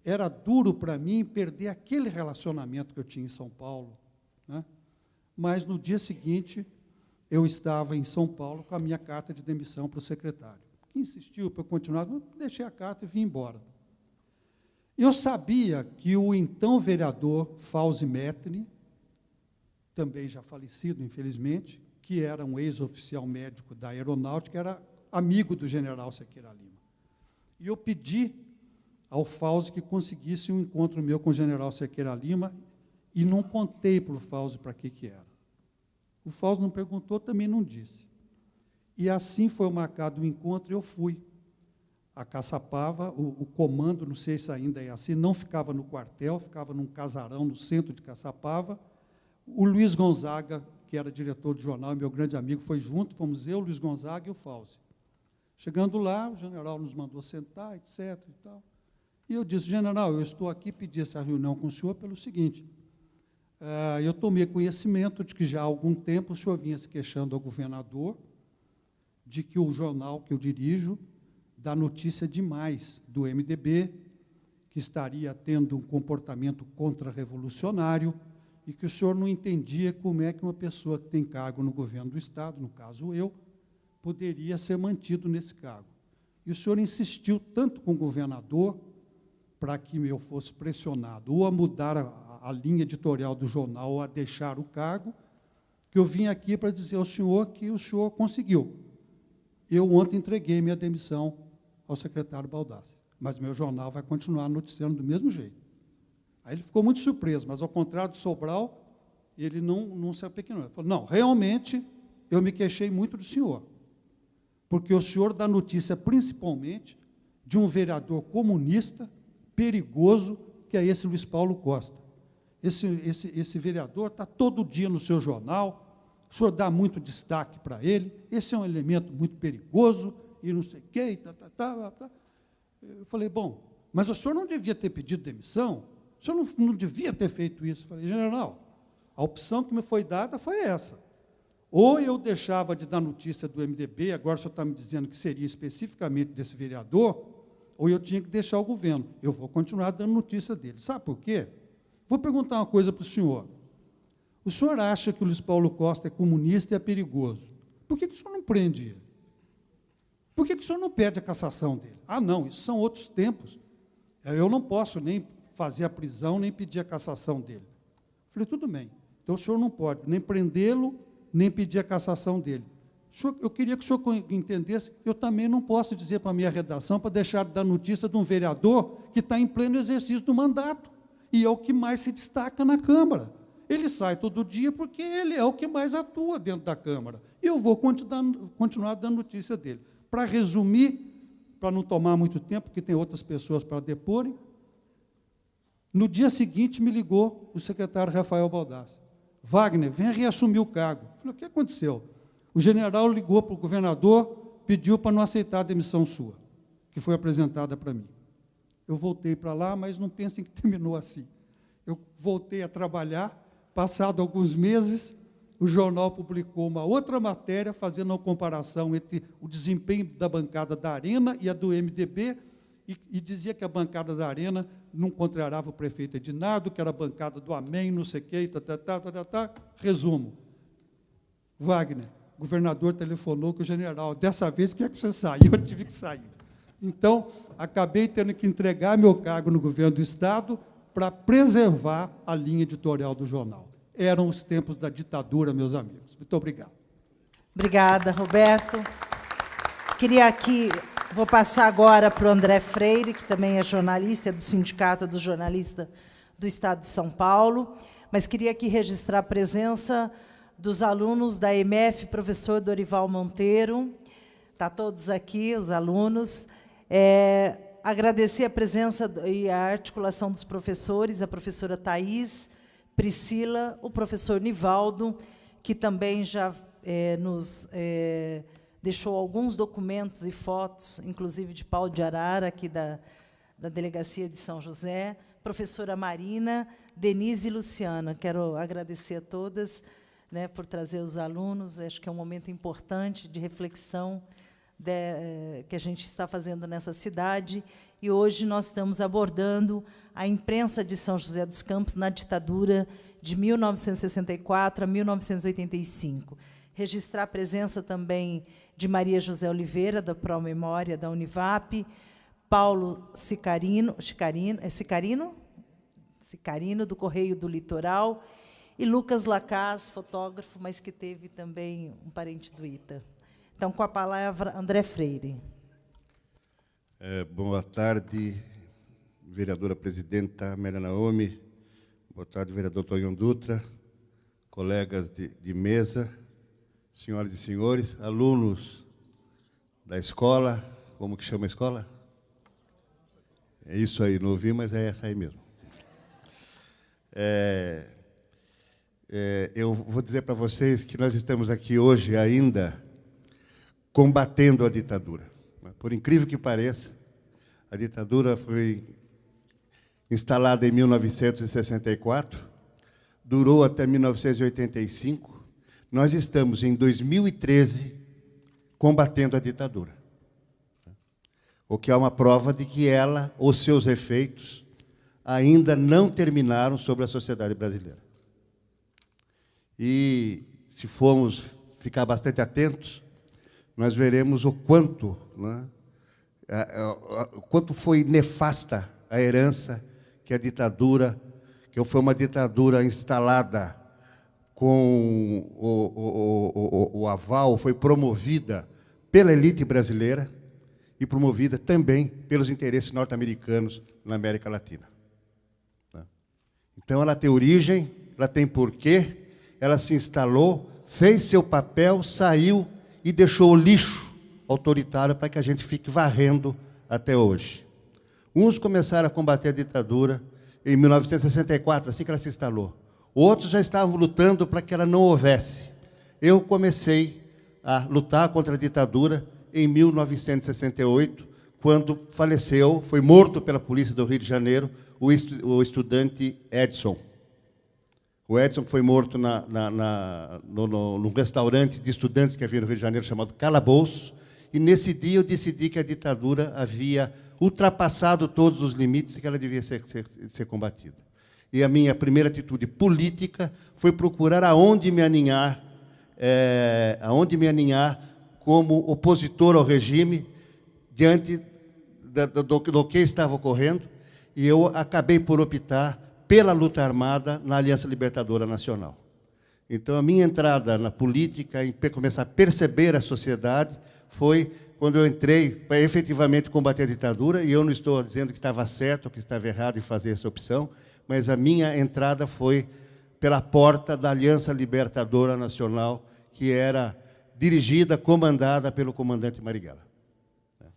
Era duro para mim perder aquele relacionamento que eu tinha em São Paulo, né? Mas, no dia seguinte, eu estava em São Paulo com a minha carta de demissão para o secretário, que insistiu para eu continuar, eu deixei a carta e vim embora. Eu sabia que o então vereador Fauzi Metni, também já falecido, infelizmente, que era um ex-oficial médico da Aeronáutica, era amigo do general Sequeira Lima. E eu pedi ao Fauzi que conseguisse um encontro meu com o general Sequeira Lima e não contei para o Fauzi para que era. O Fauzi não perguntou, também não disse. E assim foi marcado o encontro e eu fui. A Caçapava, o comando, não sei se ainda é assim, não ficava no quartel, ficava num casarão no centro de Caçapava. O Luiz Gonzaga, que era diretor do jornal, meu grande amigo, foi junto, fomos eu, Luiz Gonzaga e o Fauzi. Chegando lá, o general nos mandou sentar, etc. E tal. E eu disse, general, eu estou aqui, pedi essa reunião com o senhor pelo seguinte, eu tomei conhecimento de que já há algum tempo o senhor vinha se queixando ao governador de que o jornal que eu dirijo dá notícia demais do MDB, que estaria tendo um comportamento contra-revolucionário e que o senhor não entendia como é que uma pessoa que tem cargo no governo do Estado, no caso eu, poderia ser mantido nesse cargo. E o senhor insistiu tanto com o governador para que eu fosse pressionado ou a mudar a linha editorial do jornal ou a deixar o cargo, que eu vim aqui para dizer ao senhor que o senhor conseguiu. Eu ontem entreguei minha demissão ao secretário Baldassi, mas meu jornal vai continuar noticiando do mesmo jeito. Aí ele ficou muito surpreso, mas, ao contrário do Sobral, ele não se apequenou. Ele falou, não, realmente, eu me queixei muito do senhor, porque o senhor dá notícia, principalmente, de um vereador comunista, perigoso, que é esse Luiz Paulo Costa. Esse vereador está todo dia no seu jornal, o senhor dá muito destaque para ele, esse é um elemento muito perigoso, e não sei o quê, Eu falei, bom, mas o senhor não devia ter pedido demissão? O senhor não devia ter feito isso? Eu falei, general, a opção que me foi dada foi essa. Ou eu deixava de dar notícia do MDB, agora o senhor está me dizendo que seria especificamente desse vereador, ou eu tinha que deixar o governo. Eu vou continuar dando notícia dele. Sabe por quê? Vou perguntar uma coisa para o senhor. O senhor acha que o Luiz Paulo Costa é comunista e é perigoso? Por que o senhor não prende ele? Por que o senhor não pede a cassação dele? Ah, não, isso são outros tempos. Eu não posso nem fazer a prisão, nem pedir a cassação dele. Falei, tudo bem. Então o senhor não pode nem prendê-lo, nem pedir a cassação dele. Eu queria que o senhor entendesse, eu também não posso dizer para a minha redação para deixar de dar notícia de um vereador que está em pleno exercício do mandato, e é o que mais se destaca na Câmara. Ele sai todo dia porque ele é o que mais atua dentro da Câmara. E eu vou continuar dando notícia dele. Para resumir, para não tomar muito tempo, porque tem outras pessoas para deporem, no dia seguinte me ligou o secretário Rafael Baldassi. Wagner, venha reassumir o cargo. Eu falei, o que aconteceu? O general ligou para o governador, pediu para não aceitar a demissão sua, que foi apresentada para mim. Eu voltei para lá, mas não pensem que terminou assim. Eu voltei a trabalhar, passado alguns meses, o jornal publicou uma outra matéria, fazendo uma comparação entre o desempenho da bancada da Arena e a do MDB, e dizia que a bancada da Arena não contrariava o prefeito Edinardo, que era a bancada do Amém, não sei o quê, Resumo. Wagner, o governador telefonou com o general, dessa vez quer que você saia, eu tive que sair. Então, acabei tendo que entregar meu cargo no governo do Estado para preservar a linha editorial do jornal. Eram os tempos da ditadura, meus amigos. Muito obrigado. Obrigada, Roberto. Queria aqui, vou passar agora para o André Freire, que também é jornalista, é do Sindicato dos Jornalistas do Estado de São Paulo, mas queria aqui registrar a presença dos alunos da EMF, professor Dorival Monteiro. Está todos aqui, os alunos. Agradecer a presença e a articulação dos professores, a professora Thais, Priscila, o professor Nivaldo, que também já nos deixou alguns documentos e fotos, inclusive de Paulo de Arara, aqui da Delegacia de São José, professora Marina, Denise e Luciana. Quero agradecer a todas, né, por trazer os alunos. Acho que é um momento importante de reflexão que a gente está fazendo nessa cidade, e hoje nós estamos abordando a imprensa de São José dos Campos na ditadura de 1964 a 1985. Registrar a presença também de Maria José Oliveira, da Promemória da Univap, Paulo Sicarino, do Correio do Litoral, e Lucas Lacaz, fotógrafo, mas que teve também um parente do ITA. Então, com a palavra, André Freire. Boa tarde, vereadora presidenta Amélia Naomi. Boa tarde, vereador Tonhão Dutra, colegas de mesa, senhoras e senhores, alunos da escola. Como que chama a escola? É isso aí, não ouvi, mas é essa aí mesmo. Eu vou dizer para vocês que nós estamos aqui hoje ainda combatendo a ditadura. Por incrível que pareça, a ditadura foi instalada em 1964, durou até 1985. Nós estamos em 2013 combatendo a ditadura, o que é uma prova de que ela, os seus efeitos, ainda não terminaram sobre a sociedade brasileira. E, se formos ficar bastante atentos, nós veremos o quanto, né, o quanto foi nefasta a herança que a ditadura, que foi uma ditadura instalada com o aval, foi promovida pela elite brasileira e promovida também pelos interesses norte-americanos na América Latina. Então, ela tem origem, ela tem porquê, ela se instalou, fez seu papel, saiu e deixou o lixo autoritário para que a gente fique varrendo até hoje. Uns começaram a combater a ditadura em 1964, assim que ela se instalou. Outros já estavam lutando para que ela não houvesse. Eu comecei a lutar contra a ditadura em 1968, quando faleceu, foi morto pela polícia do Rio de Janeiro, o estudante Edson. O Edson foi morto num restaurante de estudantes que havia no Rio de Janeiro, chamado Calabouço, e nesse dia eu decidi que a ditadura havia ultrapassado todos os limites e que ela devia ser combatida. E a minha primeira atitude política foi procurar aonde me aninhar como opositor ao regime, diante do que estava ocorrendo, e eu acabei por optar pela luta armada na Aliança Libertadora Nacional. Então, a minha entrada na política, em começar a perceber a sociedade, foi quando eu entrei para efetivamente combater a ditadura, e eu não estou dizendo que estava certo ou que estava errado em fazer essa opção, mas a minha entrada foi pela porta da Aliança Libertadora Nacional, que era dirigida, comandada pelo comandante Marighella,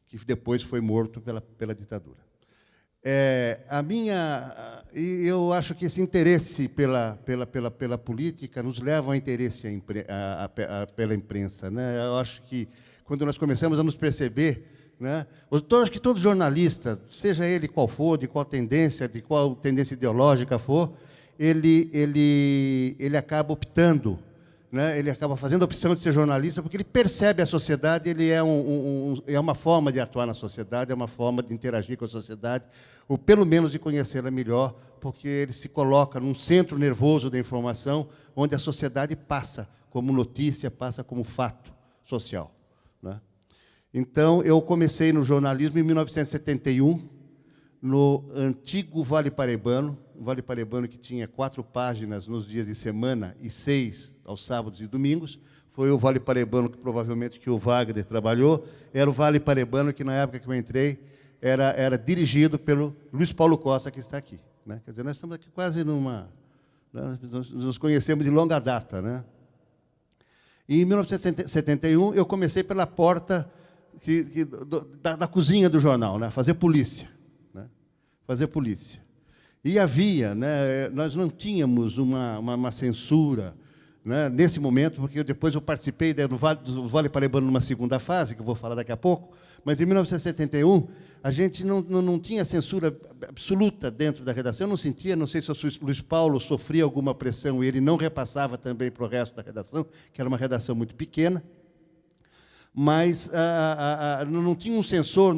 que depois foi morto pela ditadura. Eu acho que esse interesse pela política nos leva ao interesse pela imprensa, né? Eu acho que, quando nós começamos a nos perceber, né, acho que todo jornalista, seja ele qual for, de qual tendência ideológica for, ele acaba optando, né, ele acaba fazendo a opção de ser jornalista, porque ele percebe a sociedade, ele é uma forma de atuar na sociedade, é uma forma de interagir com a sociedade, ou pelo menos de conhecê-la melhor, porque ele se coloca num centro nervoso da informação, onde a sociedade passa como notícia, passa como fato social, né? Então, eu comecei no jornalismo em 1971, no antigo Vale Paraibano, um Vale Paraibano que tinha 4 páginas nos dias de semana e 6 aos sábados e domingos. Foi o Vale Paraibano que provavelmente que o Wagner trabalhou. Era o Vale Paraibano que, na época que eu entrei, era dirigido pelo Luiz Paulo Costa, que está aqui, né? Quer dizer, nós estamos aqui quase numa... Nós nos conhecemos de longa data, né? E, em 1971, eu comecei pela porta da cozinha do jornal, né? Fazer polícia. Fazer polícia. E havia, né, nós não tínhamos uma censura, né, nesse momento, porque depois eu participei do Vale Paraibano numa segunda fase, que eu vou falar daqui a pouco, mas em 1971 a gente não tinha censura absoluta dentro da redação, eu não sentia, não sei se o Luiz Paulo sofria alguma pressão e ele não repassava também para o resto da redação, que era uma redação muito pequena, mas não tinha um censor,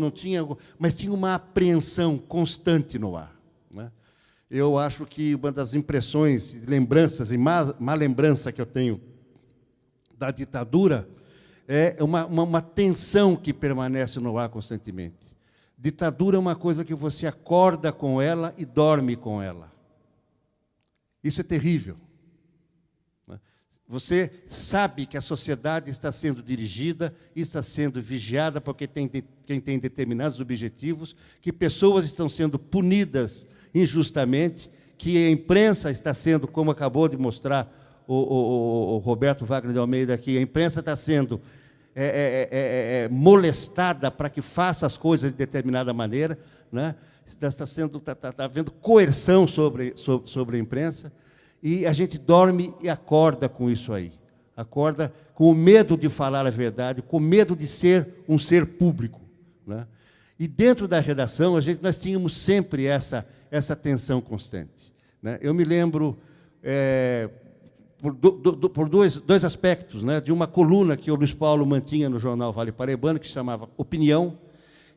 mas tinha uma apreensão constante no ar, né? Eu acho que uma das impressões, lembranças, e má lembrança que eu tenho da ditadura é uma tensão que permanece no ar constantemente. Ditadura é uma coisa que você acorda com ela e dorme com ela. Isso é terrível. Você sabe que a sociedade está sendo dirigida, está sendo vigiada por quem tem determinados objetivos, que pessoas estão sendo punidas injustamente, que a imprensa está sendo, como acabou de mostrar o Roberto Wagner de Almeida aqui, a imprensa está sendo molestada para que faça as coisas de determinada maneira, né? Está havendo coerção sobre a imprensa, e a gente dorme e acorda com isso aí. Acorda com o medo de falar a verdade, com medo de ser um ser público, né? E dentro da redação, nós tínhamos sempre essa tensão constante, né? Eu me lembro, por dois aspectos, né, de uma coluna que o Luiz Paulo mantinha no jornal Vale Paraibano, que se chamava Opinião,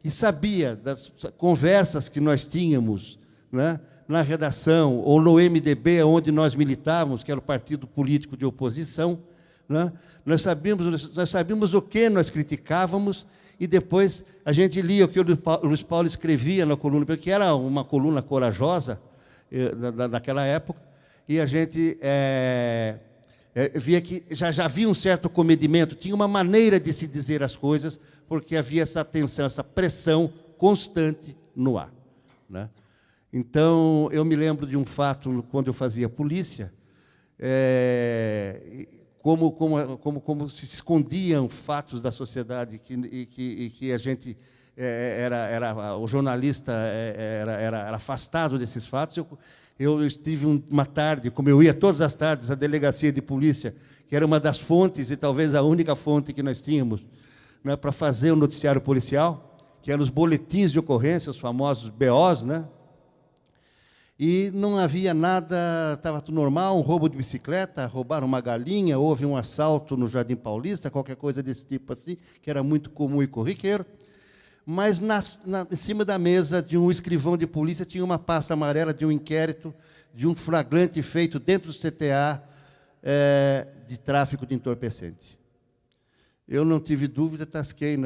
e sabia das conversas que nós tínhamos, né, na redação, ou no MDB, onde nós militávamos, que era o partido político de oposição, né, nós sabíamos o que nós criticávamos, e depois a gente lia o que o Luiz Paulo escrevia na coluna, porque era uma coluna corajosa daquela época, e a gente via que já havia um certo comedimento, tinha uma maneira de se dizer as coisas, porque havia essa tensão, essa pressão constante no ar, né? Então, eu me lembro de um fato, quando eu fazia polícia, como se escondiam fatos da sociedade e que a gente, o jornalista era afastado desses fatos. Eu estive uma tarde, como eu ia todas as tardes, à delegacia de polícia, que era uma das fontes, e talvez a única fonte que nós tínhamos, né, para fazer o noticiário policial, que eram os boletins de ocorrência, os famosos BOs, né? E não havia nada, estava tudo normal, um roubo de bicicleta, roubaram uma galinha, houve um assalto no Jardim Paulista, qualquer coisa desse tipo assim, que era muito comum e corriqueiro. Mas em cima da mesa de um escrivão de polícia tinha uma pasta amarela de um inquérito, de um flagrante feito dentro do CTA de tráfico de entorpecente. Eu não tive dúvida, tasquei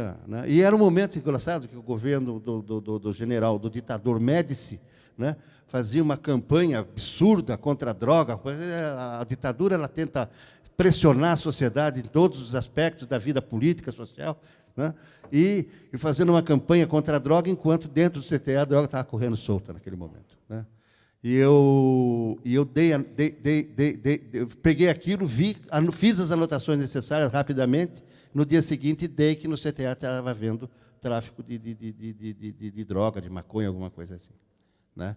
E era um momento engraçado que o governo do ditador Médici, né, fazia uma campanha absurda contra a droga. A ditadura ela tenta pressionar a sociedade em todos os aspectos da vida política, social, né? E fazendo uma campanha contra a droga, enquanto dentro do CTA a droga estava correndo solta naquele momento, né? E eu peguei aquilo, fiz as anotações necessárias rapidamente, no dia seguinte dei que no CTA estava havendo tráfico de droga, de maconha, alguma coisa assim, né?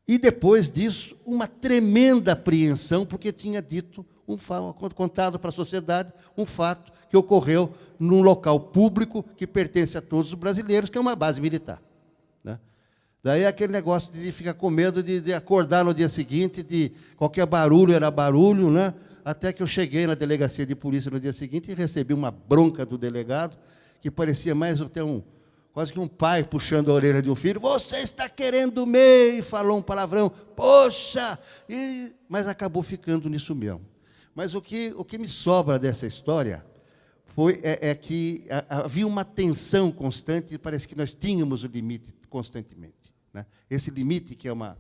E depois disso, uma tremenda apreensão, porque tinha dito contado para a sociedade um fato que ocorreu num local público que pertence a todos os brasileiros, que é uma base militar, né? Daí aquele negócio de ficar com medo de acordar no dia seguinte, de qualquer barulho era barulho, né? Até que eu cheguei na delegacia de polícia no dia seguinte e recebi uma bronca do delegado, que parecia mais até quase que um pai puxando a orelha de um filho. Você está querendo me... E falou um palavrão. Poxa! Mas acabou ficando nisso mesmo. Mas o que me sobra dessa história é que havia uma tensão constante, e parece que nós tínhamos o limite constantemente, né? Esse limite que é uma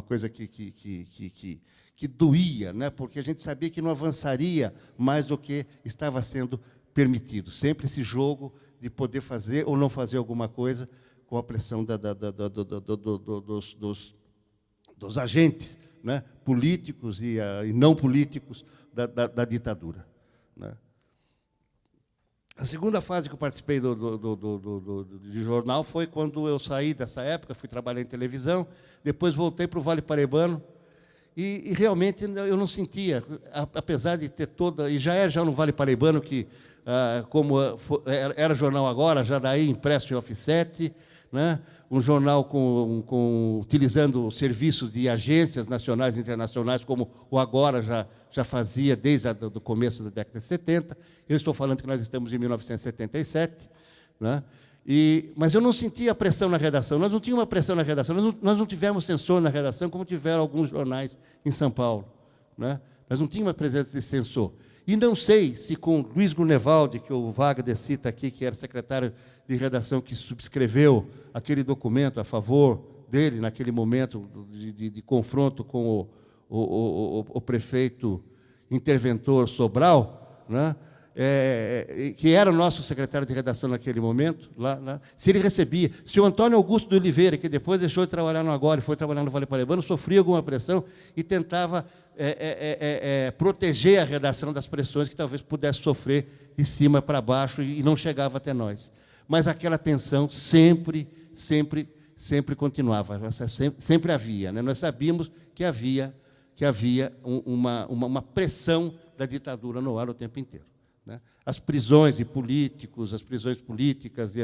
coisa que doía, né? Porque a gente sabia que não avançaria mais do que estava sendo permitido. Sempre esse jogo de poder fazer ou não fazer alguma coisa com a pressão dos agentes, né, políticos e não políticos da ditadura, né? A segunda fase que eu participei de jornal foi quando eu saí dessa época, fui trabalhar em televisão, depois voltei para o Vale Paraibano, e realmente eu não sentia, apesar de ter toda... E já no Vale Paraibano, que, como era jornal agora, já daí impresso em offset, né, um jornal utilizando serviços de agências nacionais e internacionais, como o Agora já fazia desde o começo da década de 70. Eu estou falando que nós estamos em 1977, né? Mas eu não sentia a pressão na redação. Nós não tínhamos uma pressão na redação. Nós não tivemos censor na redação, como tiveram alguns jornais em São Paulo, né? Mas não tinha uma presença de censor. E não sei se com Luiz Grunewald, que o Wagner cita aqui, que era secretário de redação, que subscreveu aquele documento a favor dele, naquele momento de confronto com o prefeito interventor Sobral, né? Que era o nosso secretário de redação naquele momento, se ele recebia, se o Antônio Augusto de Oliveira, que depois deixou de trabalhar no Agora e foi trabalhar no Vale Paraibano, sofria alguma pressão e tentava proteger a redação das pressões que talvez pudesse sofrer de cima para baixo e não chegava até nós. Mas aquela tensão sempre continuava, sempre havia, né? Nós sabíamos que havia uma pressão da ditadura no ar o tempo inteiro, né? As prisões de políticos, as prisões políticas,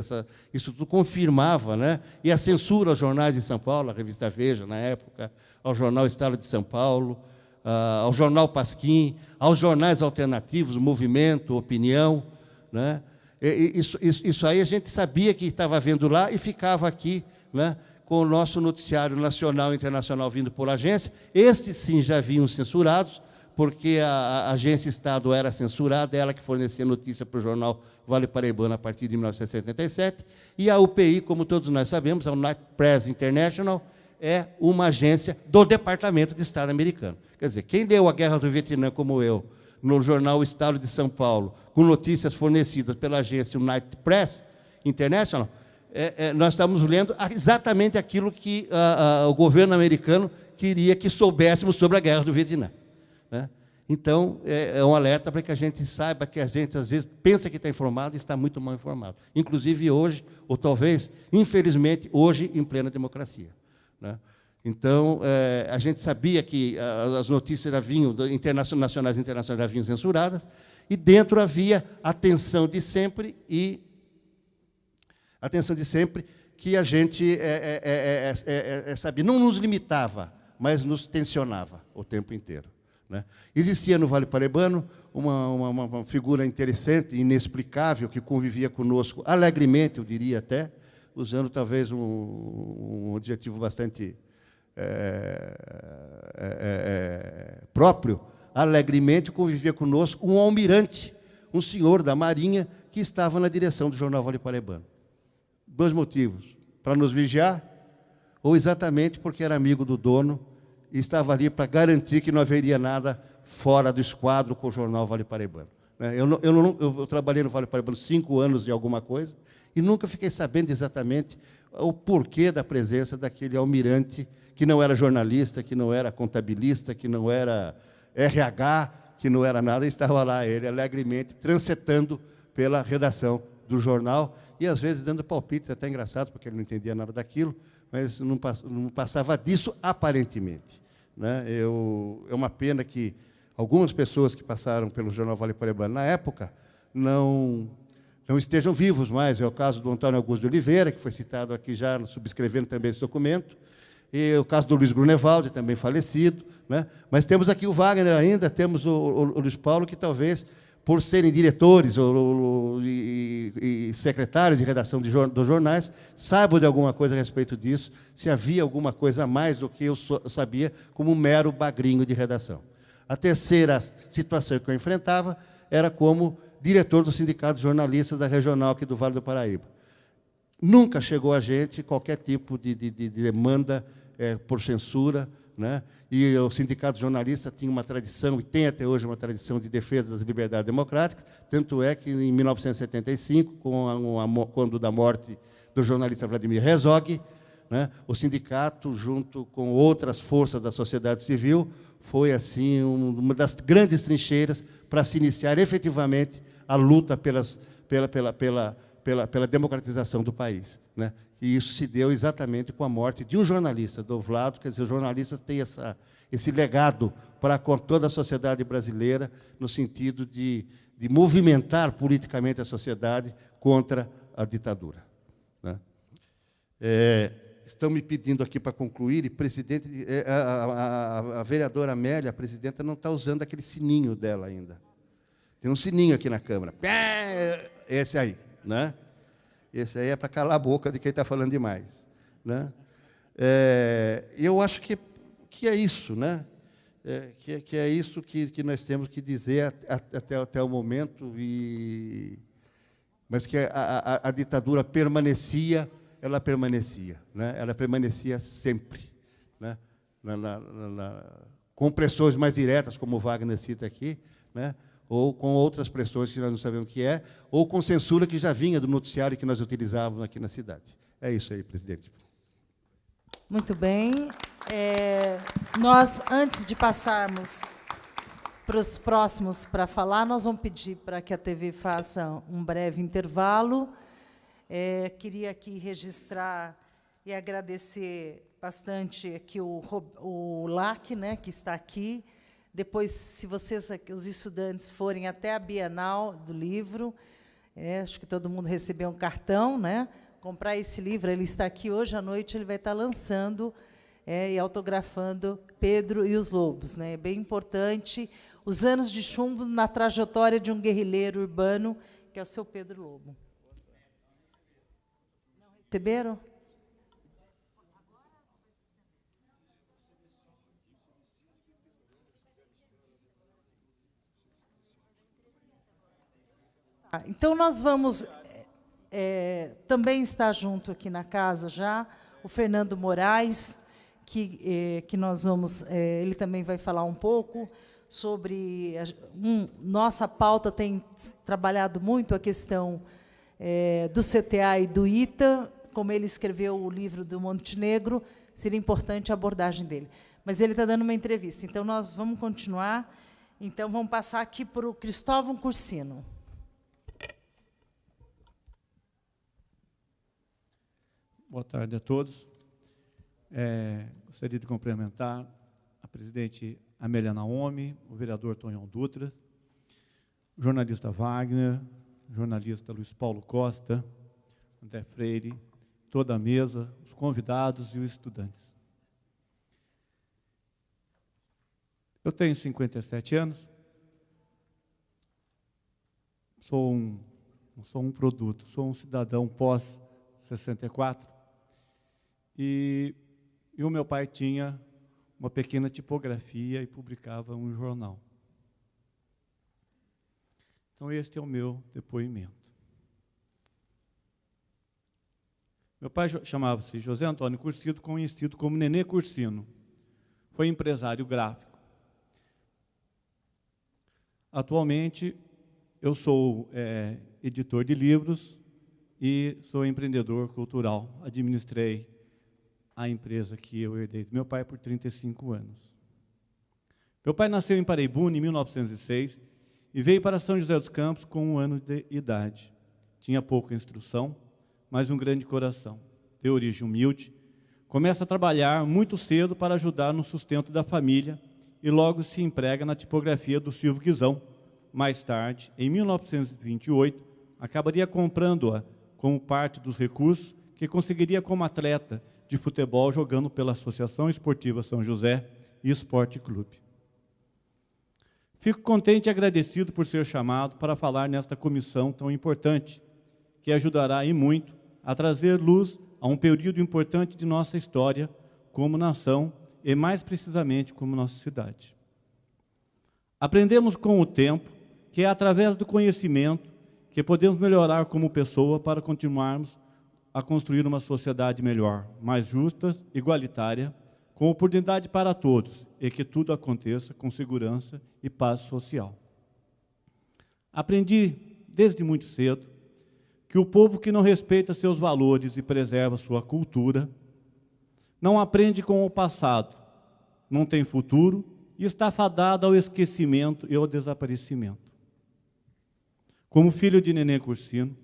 isso tudo confirmava, né? E a censura aos jornais de São Paulo, a revista Veja, na época, ao jornal Estado de São Paulo, ao jornal Pasquim, aos jornais alternativos, Movimento, Opinião, né? Isso aí a gente sabia que estava havendo lá e ficava aqui, né, com o nosso noticiário nacional e internacional vindo por agência. Estes, sim, já vinham censurados, porque a agência Estado era censurada, ela que fornecia notícia para o jornal Vale Paraibano a partir de 1977, e a UPI, como todos nós sabemos, a United Press International, é uma agência do Departamento de Estado americano. Quer dizer, quem leu a Guerra do Vietnã, como eu, no jornal Estado de São Paulo, com notícias fornecidas pela agência United Press International, nós estamos lendo exatamente aquilo que o governo americano queria que soubéssemos sobre a Guerra do Vietnã, né? Então, é um alerta para que a gente saiba que a gente, às vezes, pensa que está informado e está muito mal informado. Inclusive hoje, ou talvez, infelizmente, hoje, em plena democracia, né? Então, a gente sabia que as notícias já vinham, nacionais e internacionais já vinham censuradas, e dentro havia a tensão de sempre que a gente sabia, não nos limitava, mas nos tensionava o tempo inteiro, né? Existia no Vale Paraibano uma figura interessante, inexplicável, que convivia conosco alegremente, eu diria até, usando talvez um adjetivo bastante próprio, alegremente convivia conosco um almirante, um senhor da Marinha, que estava na direção do jornal Vale Paraibano. 2 motivos: para nos vigiar, ou exatamente porque era amigo do dono e estava ali para garantir que não haveria nada fora do esquadro com o jornal Vale Paraibano, né? Eu trabalhei no Vale Paraibano 5 anos de alguma coisa e nunca fiquei sabendo exatamente o porquê da presença daquele almirante, que não era jornalista, que não era contabilista, que não era RH, que não era nada, estava lá ele alegremente transitando pela redação do jornal e, às vezes, dando palpites, até engraçado, porque ele não entendia nada daquilo, mas não passava disso aparentemente, né? É uma pena que algumas pessoas que passaram pelo jornal Vale Paraibano na época não estejam vivos mais. É o caso do Antônio Augusto de Oliveira, que foi citado aqui já, subscrevendo também esse documento, e o caso do Luiz Grunewald, também falecido, né? Mas temos aqui o Wagner ainda, temos o Luiz Paulo, que talvez, por serem diretores e secretários de redação dos jornais, saibam de alguma coisa a respeito disso, se havia alguma coisa a mais do que eu sabia como um mero bagrinho de redação. A terceira situação que eu enfrentava era como diretor do Sindicato de Jornalistas da Regional aqui do Vale do Paraíba. Nunca chegou a gente qualquer tipo de demanda por censura, né? E o Sindicato de Jornalistas tinha uma tradição, e tem até hoje uma tradição de defesa das liberdades democráticas, tanto é que, em 1975, quando da morte do jornalista Vladimir Herzog, né, o sindicato, junto com outras forças da sociedade civil, foi assim uma das grandes trincheiras para se iniciar efetivamente a luta pela democratização do país, né? E isso se deu exatamente com a morte de um jornalista, do Vlado. Quer dizer, os jornalistas têm esse legado para com toda a sociedade brasileira, no sentido de movimentar politicamente a sociedade contra a ditadura, né? Estão me pedindo aqui para concluir, e a vereadora Amélia, a presidenta, não está usando aquele sininho dela ainda. Tem um sininho aqui na Câmara. Esse aí, né? Esse aí é para calar a boca de quem está falando demais, né? Eu acho que é isso, né? que é isso que nós temos que dizer até o momento, mas que a ditadura permanecia, ela permanecia, né? Ela permanecia sempre, né? Com pressões mais diretas, como o Wagner cita aqui, né? Ou com outras pressões que nós não sabemos o que é, ou com censura que já vinha do noticiário que nós utilizávamos aqui na cidade. É isso aí, presidente. Muito bem. Nós, antes de passarmos para os próximos para falar, nós vamos pedir para que a TV faça um breve intervalo. Queria aqui registrar e agradecer bastante aqui o LAC, né, que está aqui. Depois, se vocês, os estudantes, forem até a Bienal do livro, acho que todo mundo recebeu um cartão, né? Comprar esse livro, ele está aqui hoje à noite, ele vai estar lançando e autografando Pedro e os Lobos, né? É bem importante, os anos de chumbo na trajetória de um guerrilheiro urbano, que é o seu Pedro Lobo. Não receberam? Então, nós vamos também estar junto aqui na casa já o Fernando Moraes, que nós vamos, ele também vai falar um pouco sobre, nossa pauta tem trabalhado muito a questão do CTA e do ITA, como ele escreveu o livro do Montenegro, seria importante a abordagem dele. Mas ele está dando uma entrevista, então nós vamos continuar. Então, vamos passar aqui para o Cristóvão Cursino. Boa tarde a todos. Gostaria de cumprimentar a presidente Amélia Naomi, o vereador Tonhão Dutra, o jornalista Wagner, o jornalista Luiz Paulo Costa, André Freire, toda a mesa, os convidados e os estudantes. Eu tenho 57 anos, não sou um produto, sou um cidadão pós-64, e o meu pai tinha uma pequena tipografia e publicava um jornal. Então, este é o meu depoimento. Meu pai chamava-se José Antônio Cursino, conhecido como Nenê Cursino. Foi empresário gráfico. Atualmente, eu sou editor de livros e sou empreendedor cultural. Administrei a empresa que eu herdei do meu pai por 35 anos. Meu pai nasceu em Paraibuna, em 1906, e veio para São José dos Campos com 1 ano de idade. Tinha pouca instrução, mas um grande coração. De origem humilde, começa a trabalhar muito cedo para ajudar no sustento da família e logo se emprega na tipografia do Silvio Guizão. Mais tarde, em 1928, acabaria comprando-a como parte dos recursos que conseguiria como atleta de futebol jogando pela Associação Esportiva São José e Esporte Clube. Fico contente e agradecido por ser chamado para falar nesta comissão tão importante, que ajudará e muito a trazer luz a um período importante de nossa história como nação e, mais precisamente, como nossa cidade. Aprendemos com o tempo que é através do conhecimento que podemos melhorar como pessoa para continuarmos a construir uma sociedade melhor, mais justa, igualitária, com oportunidade para todos e que tudo aconteça com segurança e paz social. Aprendi, desde muito cedo, que o povo que não respeita seus valores e preserva sua cultura não aprende com o passado, não tem futuro e está fadado ao esquecimento e ao desaparecimento. Como filho de Nenê Cursino,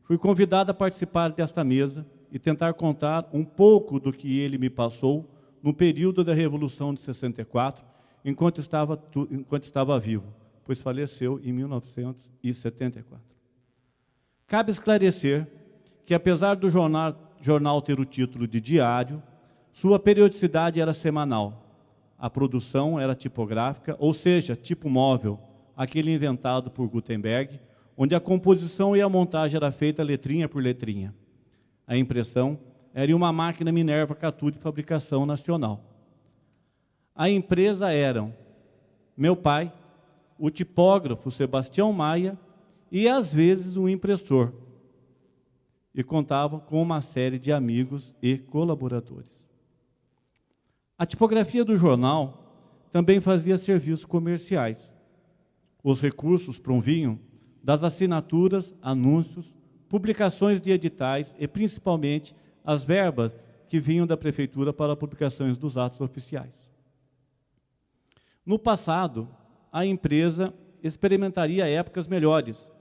fui convidado a participar desta mesa e tentar contar um pouco do que ele me passou no período da Revolução de 64, enquanto estava vivo, pois faleceu em 1974. Cabe esclarecer que, apesar do jornal ter o título de diário, sua periodicidade era semanal. A produção era tipográfica, ou seja, tipo móvel, aquele inventado por Gutenberg, onde a composição e a montagem era feita letrinha por letrinha. A impressão era em uma máquina Minerva Catu de fabricação nacional. A empresa eram meu pai, o tipógrafo Sebastião Maia e, às vezes, um impressor. E contava com uma série de amigos e colaboradores. A tipografia do jornal também fazia serviços comerciais. Os recursos provinham das assinaturas, anúncios, publicações de editais e, principalmente, as verbas que vinham da prefeitura para publicações dos atos oficiais. No passado, a empresa experimentaria épocas melhores,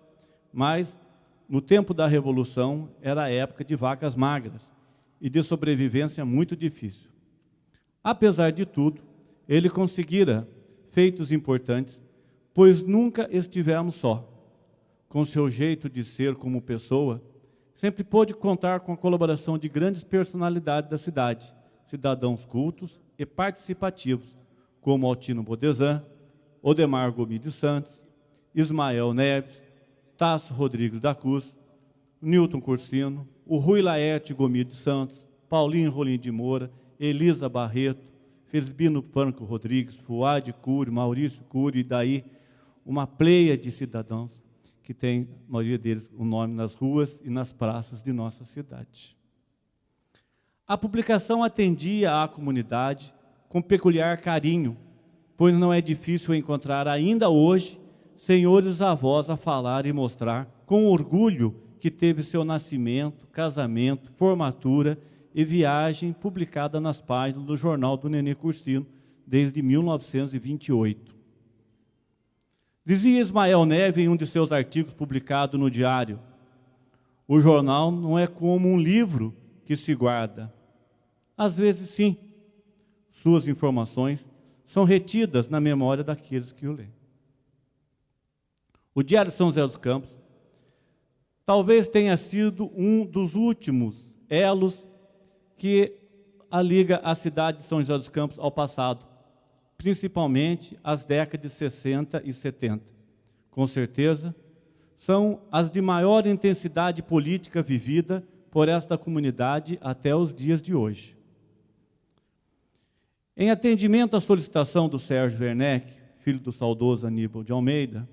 mas, no tempo da Revolução, era a época de vacas magras e de sobrevivência muito difícil. Apesar de tudo, ele conseguira feitos importantes, pois nunca estivemos só. Com seu jeito de ser como pessoa, sempre pôde contar com a colaboração de grandes personalidades da cidade, cidadãos cultos e participativos, como Altino Bodezan, Odemar Gomes de Santos, Ismael Neves, Tasso Rodrigues da Cruz, Newton Cursino, o Rui Laerte Gomes de Santos, Paulinho Rolim de Moura, Elisa Barreto, Felizbino Franco Rodrigues, Fuad Cury, Maurício Cury, e daí uma pleia de cidadãos que tem, a maioria deles, o nome nas ruas e nas praças de nossa cidade. A publicação atendia à comunidade com peculiar carinho, pois não é difícil encontrar ainda hoje senhores avós a falar e mostrar com orgulho que teve seu nascimento, casamento, formatura e viagem publicada nas páginas do jornal do Nenê Cursino desde 1928. Dizia Ismael Neves em um de seus artigos publicado no Diário: o jornal não é como um livro que se guarda. Às vezes, sim, suas informações são retidas na memória daqueles que o lêem. O Diário São José dos Campos talvez tenha sido um dos últimos elos que a liga a cidade de São José dos Campos ao passado, principalmente as décadas de 60 e 70. Com certeza, são as de maior intensidade política vivida por esta comunidade até os dias de hoje. Em atendimento à solicitação do Sérgio Werneck, filho do saudoso Aníbal de Almeida,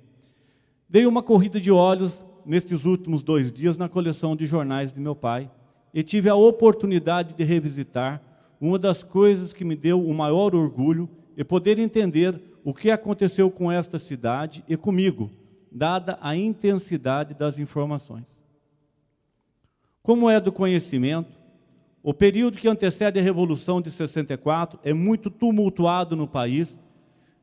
dei uma corrida de olhos nestes últimos 2 dias na coleção de jornais de meu pai e tive a oportunidade de revisitar uma das coisas que me deu o maior orgulho e poder entender o que aconteceu com esta cidade e comigo, dada a intensidade das informações. Como é do conhecimento, o período que antecede a Revolução de 64 é muito tumultuado no país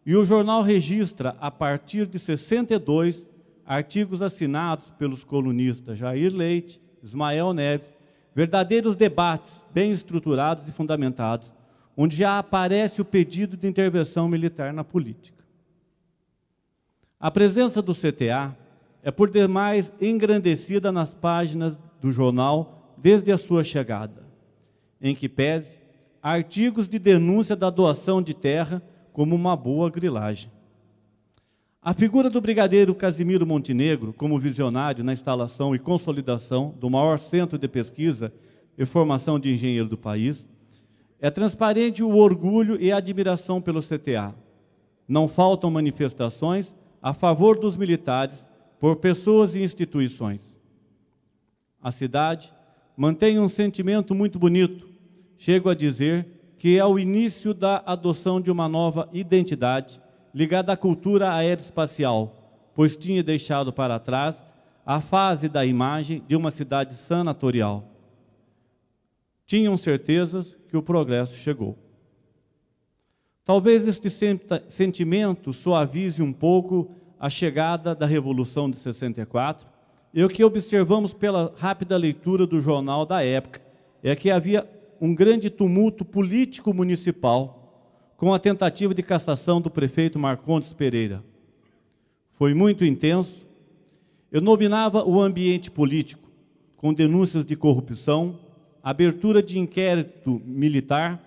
e o jornal registra, a partir de 62, artigos assinados pelos colunistas Jair Leite, Ismael Neves, verdadeiros debates bem estruturados e fundamentados, onde já aparece o pedido de intervenção militar na política. A presença do CTA é por demais engrandecida nas páginas do jornal desde a sua chegada, em que pese artigos de denúncia da doação de terra como uma boa grilagem. A figura do brigadeiro Casimiro Montenegro, como visionário na instalação e consolidação do maior centro de pesquisa e formação de engenheiro do país, é transparente o orgulho e a admiração pelo CTA. Não faltam manifestações a favor dos militares por pessoas e instituições. A cidade mantém um sentimento muito bonito. Chego a dizer que é o início da adoção de uma nova identidade ligada à cultura aeroespacial, pois tinha deixado para trás a fase da imagem de uma cidade sanatorial. Tinham certezas que o progresso chegou. Talvez este sentimento suavize um pouco a chegada da Revolução de 64, e o que observamos pela rápida leitura do jornal da época é que havia um grande tumulto político municipal com a tentativa de cassação do prefeito Marcondes Pereira. Foi muito intenso. Eu dominava o ambiente político, com denúncias de corrupção, abertura de inquérito militar,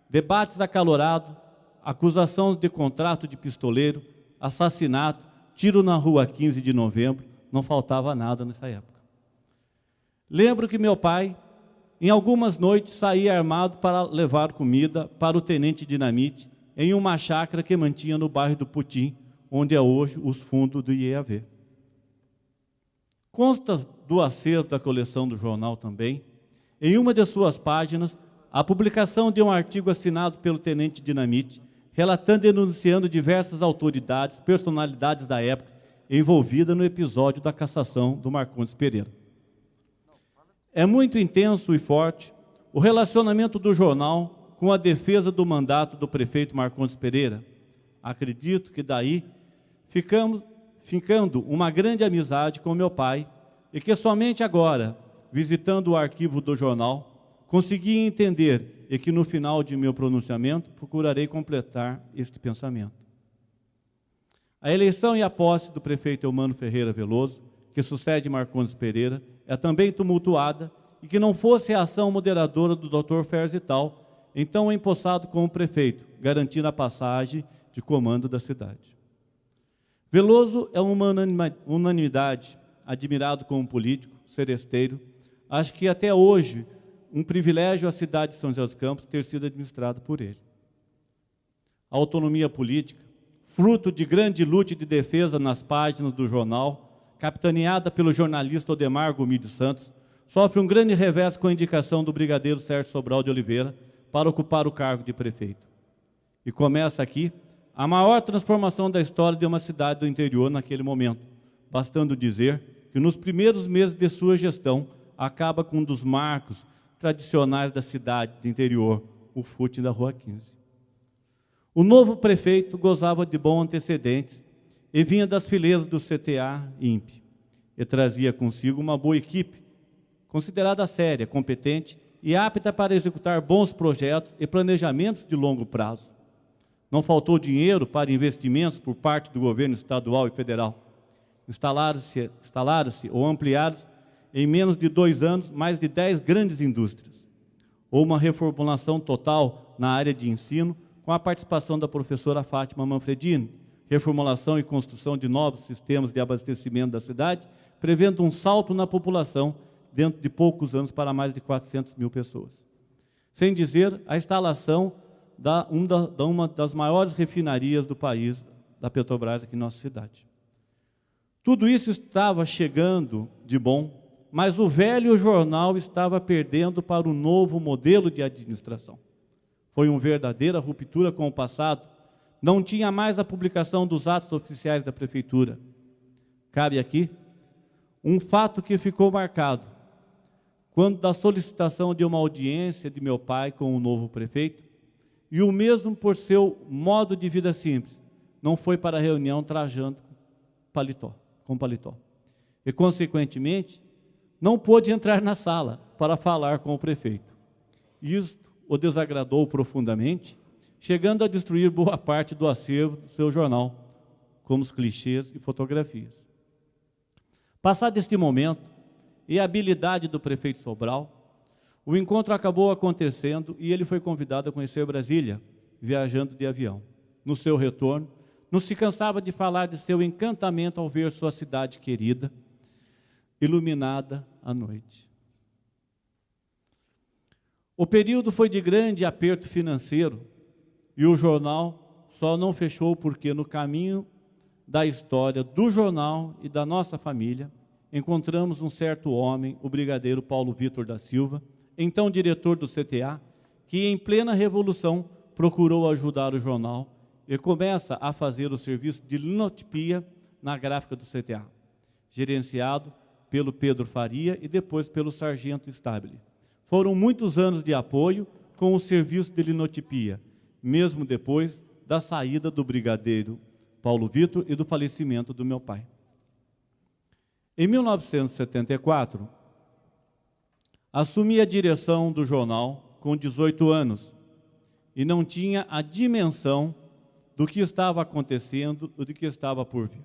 debates acalorados, acusações de contrato de pistoleiro, assassinato, tiro na rua 15 de novembro, não faltava nada nessa época. Lembro que meu pai, em algumas noites, saía armado para levar comida para o tenente Dinamite em uma chácara que mantinha no bairro do Putim, onde é hoje os fundos do IEAV. Consta do acervo da coleção do jornal também, em uma de suas páginas, a publicação de um artigo assinado pelo tenente Dinamite, relatando e denunciando diversas autoridades, personalidades da época, envolvidas no episódio da cassação do Marcondes Pereira. É muito intenso e forte o relacionamento do jornal com a defesa do mandato do prefeito Marcondes Pereira. Acredito que daí ficando uma grande amizade com meu pai, e que somente agora, visitando o arquivo do jornal, consegui entender e que no final de meu pronunciamento procurarei completar este pensamento. A eleição e a posse do prefeito Eumano Ferreira Veloso, que sucede Marcondes Pereira, é também tumultuada, e que não fosse a ação moderadora do Dr. Ferzital, então empossado como prefeito, garantindo a passagem de comando da cidade. Veloso é uma unanimidade, admirado como político, seresteiro. Acho que até hoje um privilégio a cidade de São José dos Campos ter sido administrada por ele. A autonomia política, fruto de grande luta de defesa nas páginas do jornal, capitaneada pelo jornalista Odemar Gomide Santos, sofre um grande revés com a indicação do brigadeiro Sérgio Sobral de Oliveira para ocupar o cargo de prefeito. E começa aqui a maior transformação da história de uma cidade do interior naquele momento, bastando dizer que nos primeiros meses de sua gestão acaba com um dos marcos tradicionais da cidade do interior, o footing da Rua 15. O novo prefeito gozava de bons antecedentes e vinha das fileiras do CTA INPE, e trazia consigo uma boa equipe, considerada séria, competente e apta para executar bons projetos e planejamentos de longo prazo. Não faltou dinheiro para investimentos por parte do governo estadual e federal. Instalaram-se ou ampliaram-se em menos de 2 anos mais de 10 grandes indústrias. Ou uma reformulação total na área de ensino com a participação da professora Fátima Manfredini, reformulação e construção de novos sistemas de abastecimento da cidade, prevendo um salto na população dentro de poucos anos para mais de 400 mil pessoas. Sem dizer a instalação uma das maiores refinarias do país, da Petrobras, aqui em nossa cidade. Tudo isso estava chegando de bom, mas o velho jornal estava perdendo para o novo modelo de administração. Foi uma verdadeira ruptura com o passado. Não tinha mais a publicação dos atos oficiais da prefeitura. Cabe aqui um fato que ficou marcado. Quando da solicitação de uma audiência de meu pai com o novo prefeito, e o mesmo por seu modo de vida simples, não foi para a reunião trajando com paletó. E, consequentemente, não pôde entrar na sala para falar com o prefeito. Isto o desagradou profundamente, chegando a destruir boa parte do acervo do seu jornal, como os clichês e fotografias. Passado este momento, e a habilidade do prefeito Sobral, o encontro acabou acontecendo e ele foi convidado a conhecer Brasília, viajando de avião. No seu retorno, não se cansava de falar de seu encantamento ao ver sua cidade querida, iluminada à noite. O período foi de grande aperto financeiro e o jornal só não fechou porque no caminho da história do jornal e da nossa família, encontramos um certo homem, o brigadeiro Paulo Vitor da Silva, então diretor do CTA, que em plena revolução procurou ajudar o jornal e começa a fazer o serviço de linotipia na gráfica do CTA, gerenciado pelo Pedro Faria e depois pelo Sargento Stabile. Foram muitos anos de apoio com o serviço de linotipia, mesmo depois da saída do brigadeiro Paulo Vitor e do falecimento do meu pai. Em 1974, assumi a direção do jornal com 18 anos e não tinha a dimensão do que estava acontecendo e do que estava por vir.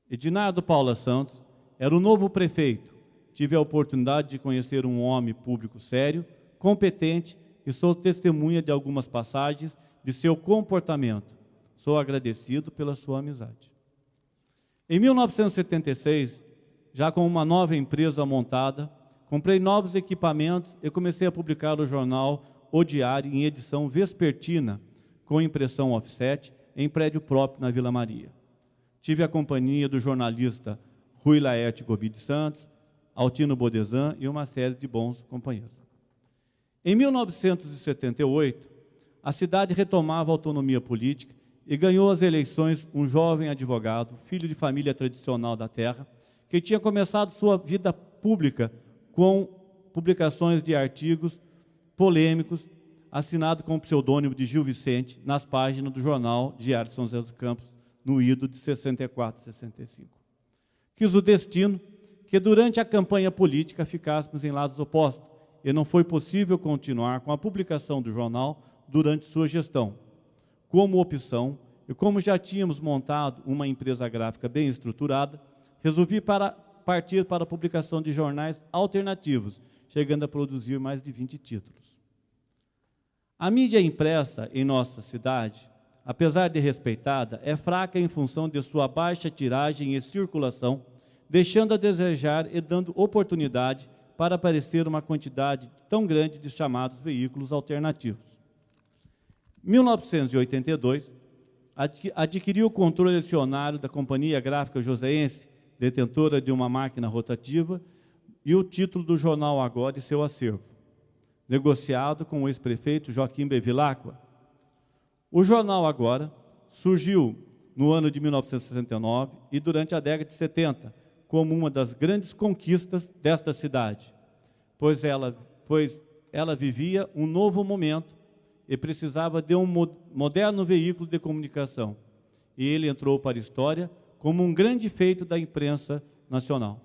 Edinardo Paula Santos era o novo prefeito. Tive a oportunidade de conhecer um homem público sério, competente e sou testemunha de algumas passagens de seu comportamento. Sou agradecido pela sua amizade. Em 1976, já com uma nova empresa montada, comprei novos equipamentos e comecei a publicar o jornal O Diário em edição vespertina, com impressão offset, em prédio próprio na Vila Maria. Tive a companhia do jornalista Rui Laerte Gobi de Santos, Altino Bodezan e uma série de bons companheiros. Em 1978, a cidade retomava a autonomia política e ganhou as eleições um jovem advogado, filho de família tradicional da terra, que tinha começado sua vida pública com publicações de artigos polêmicos, assinado com o pseudônimo de Gil Vicente, nas páginas do jornal Diário de São José dos Campos, no ido de 64 e 65. Quis o destino que durante a campanha política ficássemos em lados opostos, e não foi possível continuar com a publicação do jornal durante sua gestão. Como opção, e como já tínhamos montado uma empresa gráfica bem estruturada, resolvi partir para a publicação de jornais alternativos, chegando a produzir mais de 20 títulos. A mídia impressa em nossa cidade, apesar de respeitada, é fraca em função de sua baixa tiragem e circulação, deixando a desejar e dando oportunidade para aparecer uma quantidade tão grande de chamados veículos alternativos. Em 1982, adquiriu o controle acionário da Companhia Gráfica Joseense, detentora de uma máquina rotativa, e o título do jornal Agora e seu acervo, negociado com o ex-prefeito Joaquim Bevilacqua. O jornal Agora surgiu no ano de 1969 e durante a década de 70, como uma das grandes conquistas desta cidade, pois ela vivia um novo momento e precisava de um moderno veículo de comunicação. E ele entrou para a história como um grande feito da imprensa nacional.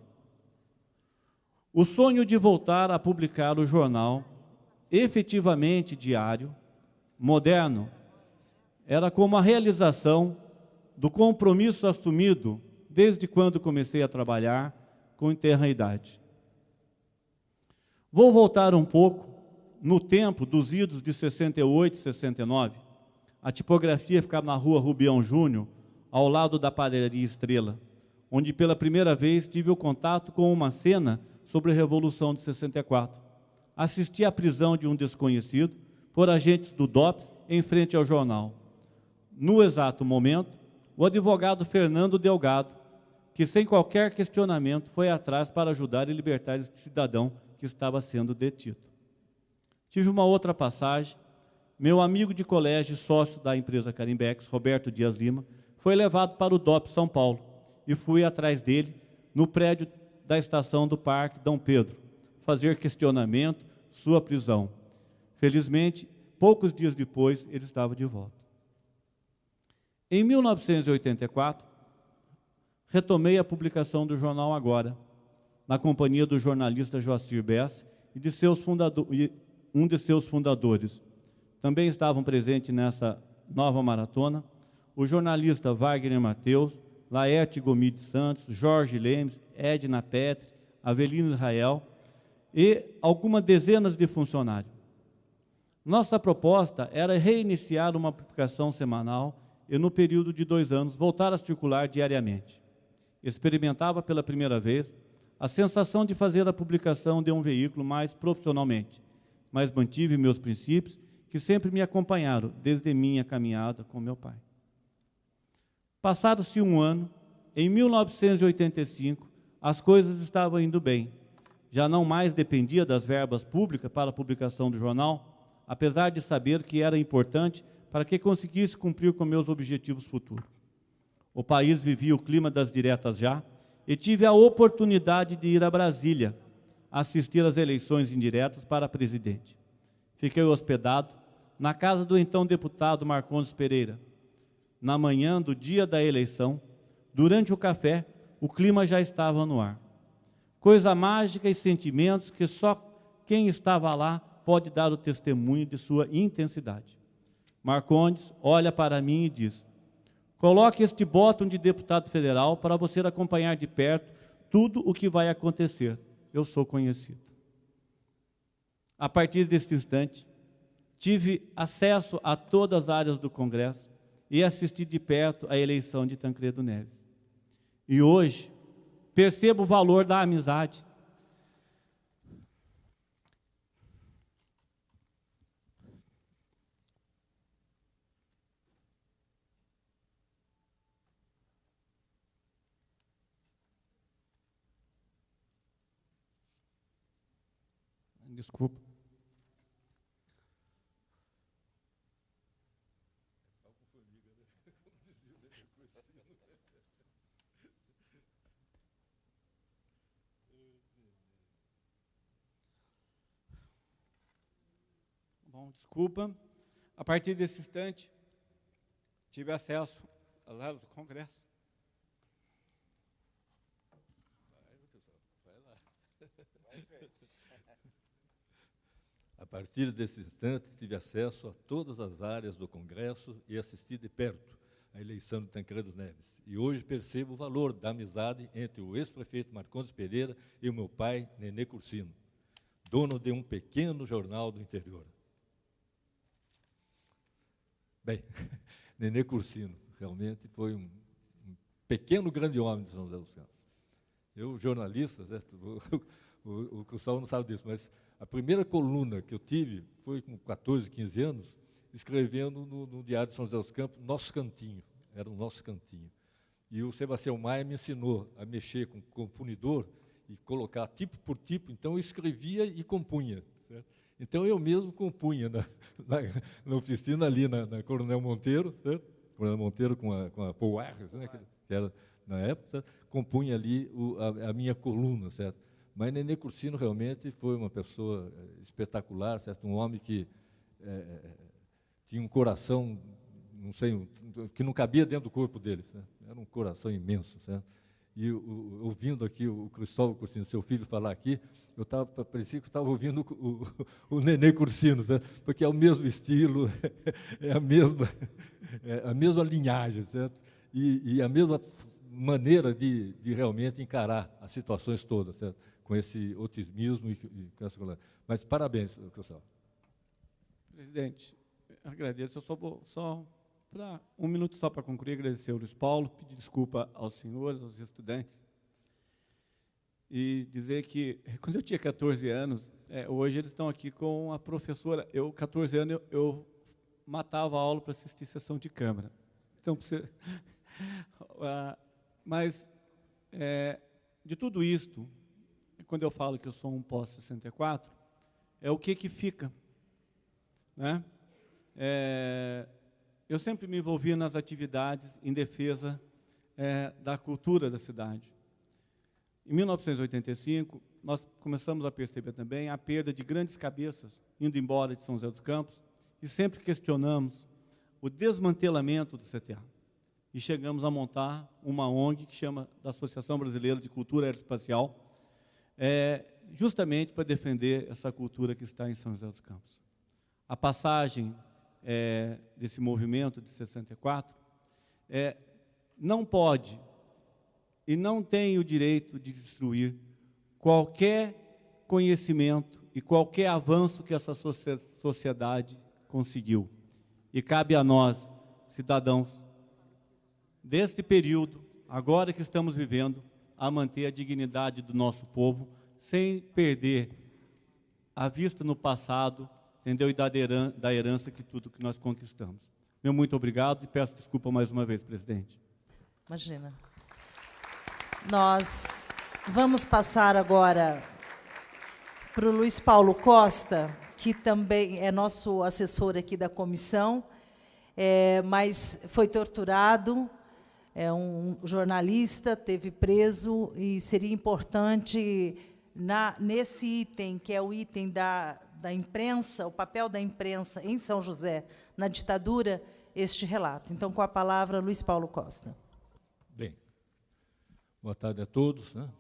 O sonho de voltar a publicar o jornal, efetivamente diário, moderno, era como a realização do compromisso assumido desde quando comecei a trabalhar com tenra idade. Vou voltar um pouco no tempo dos idos de 68 e 69. A tipografia ficava na rua Rubião Júnior, ao lado da padaria Estrela, onde pela primeira vez tive o contato com uma cena sobre a Revolução de 64. Assisti à prisão de um desconhecido por agentes do DOPS em frente ao jornal. No exato momento, o advogado Fernando Delgado, que sem qualquer questionamento foi atrás para ajudar e libertar este cidadão que estava sendo detido. Tive uma outra passagem. Meu amigo de colégio, sócio da empresa Carimbex, Roberto Dias Lima, foi levado para o DOPS São Paulo e fui atrás dele no prédio da estação do Parque Dom Pedro, fazer questionamento, sua prisão. Felizmente, poucos dias depois, ele estava de volta. Em 1984, retomei a publicação do jornal Agora, na companhia do jornalista Joacir Bessa e um de seus fundadores. Também estavam presentes nessa nova maratona o jornalista Wagner Mateus, Laerte Gomi de Santos, Jorge Lemes, Edna Petri, Avelino Israel e algumas dezenas de funcionários. Nossa proposta era reiniciar uma publicação semanal e, no período de 2 anos, voltar a circular diariamente. Experimentava pela primeira vez a sensação de fazer a publicação de um veículo mais profissionalmente, mas mantive meus princípios que sempre me acompanharam desde minha caminhada com meu pai. Passado-se um ano, em 1985, as coisas estavam indo bem. Já não mais dependia das verbas públicas para a publicação do jornal, apesar de saber que era importante para que conseguisse cumprir com meus objetivos futuros. O país vivia o clima das diretas já, e tive a oportunidade de ir a Brasília, assistir às eleições indiretas para presidente. Fiquei hospedado na casa do então deputado Marcondes Pereira. Na manhã do dia da eleição, durante o café, o clima já estava no ar. Coisa mágica e sentimentos que só quem estava lá pode dar o testemunho de sua intensidade. Marcondes olha para mim e diz: coloque este botão de deputado federal para você acompanhar de perto tudo o que vai acontecer. Eu sou conhecido. A partir deste instante, tive acesso a todas as áreas do Congresso e assisti de perto a eleição de Tancredo Neves. E hoje, percebo o valor da amizade. Desculpa. Bom, desculpa. A partir desse instante, tive acesso às aulas do Congresso. A partir desse instante, tive acesso a todas as áreas do Congresso e assisti de perto a eleição de Tancredo Neves. E hoje percebo o valor da amizade entre o ex-prefeito Marcondes Pereira e o meu pai, Nenê Cursino, dono de um pequeno jornal do interior. Bem, Nenê Cursino realmente foi um pequeno grande homem de São José dos Campos. Eu, jornalista, certo? O Cristóvão não sabe disso, mas a primeira coluna que eu tive foi com 14, 15 anos, escrevendo no Diário de São José dos Campos, Nosso Cantinho, era o Nosso Cantinho. E o Sebastião Maia me ensinou a mexer com o punidor e colocar tipo por tipo, então eu escrevia e compunha. Certo? Então eu mesmo compunha na oficina ali, na Coronel Monteiro, certo? Coronel Monteiro com a Paul Harris, né, que era na época, certo? Compunha ali a minha coluna, certo? Mas Nenê Cursino realmente foi uma pessoa espetacular, certo? Um homem que tinha um coração, não sei, que não cabia dentro do corpo dele, certo? Era um coração imenso, certo? E ouvindo aqui o Cristóvão Cursino, seu filho, falar aqui, parecia que eu estava ouvindo o Nenê Cursino, certo? Porque é o mesmo estilo, é a mesma linhagem, certo? E a mesma maneira de realmente encarar as situações todas, certo? Com esse otimismo e com essa coisa. Mas parabéns, Cristóvão. Presidente, agradeço. Eu só para um minuto só para concluir, agradecer ao Luiz Paulo, pedir desculpa aos senhores, aos estudantes, e dizer que, quando eu tinha 14 anos, hoje eles estão aqui com a professora, 14 anos, eu matava a aula para assistir sessão de câmara. Então, mas, de tudo isto, quando eu falo que eu sou um pós-64, é o que fica, né? Eu sempre me envolvia nas atividades em defesa da cultura da cidade. Em 1985, nós começamos a perceber também a perda de grandes cabeças indo embora de São José dos Campos e sempre questionamos o desmantelamento do CTA. E chegamos a montar uma ONG que chama da Associação Brasileira de Cultura Aeroespacial, justamente para defender essa cultura que está em São José dos Campos. A passagem desse movimento de 64 não pode e não tem o direito de destruir qualquer conhecimento e qualquer avanço que essa sociedade conseguiu. E cabe a nós, cidadãos, deste período, agora que estamos vivendo, a manter a dignidade do nosso povo, sem perder a vista no passado, entendeu? E da herança que tudo que nós conquistamos. Meu muito obrigado e peço desculpa mais uma vez, presidente. Imagina. Nós vamos passar agora para o Luiz Paulo Costa, que também é nosso assessor aqui da comissão, mas foi torturado, é um jornalista, teve preso, e seria importante, nesse item, que é o item da imprensa, o papel da imprensa em São José, na ditadura, este relato. Então, com a palavra, Luiz Paulo Costa. Bem, boa tarde a todos, né?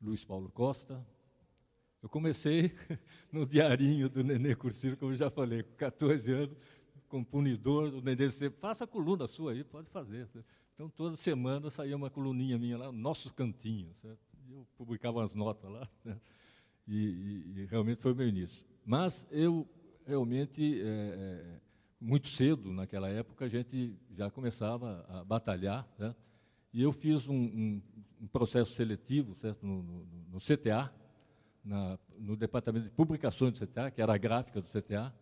Luiz Paulo Costa. Eu comecei no diarinho do Nenê Cursino, como eu já falei, com 14 anos, como punidor, o Nenê disse, faça a coluna sua aí, pode fazer. Então, toda semana saía uma coluninha minha lá, Nossos Cantinhos, certo? Eu publicava umas notas lá, né? E realmente foi o meu início. Mas eu realmente, muito cedo, naquela época, a gente já começava a batalhar, né? E eu fiz um processo seletivo, certo? No CTA, no departamento de publicações do CTA, que era a gráfica do CTA,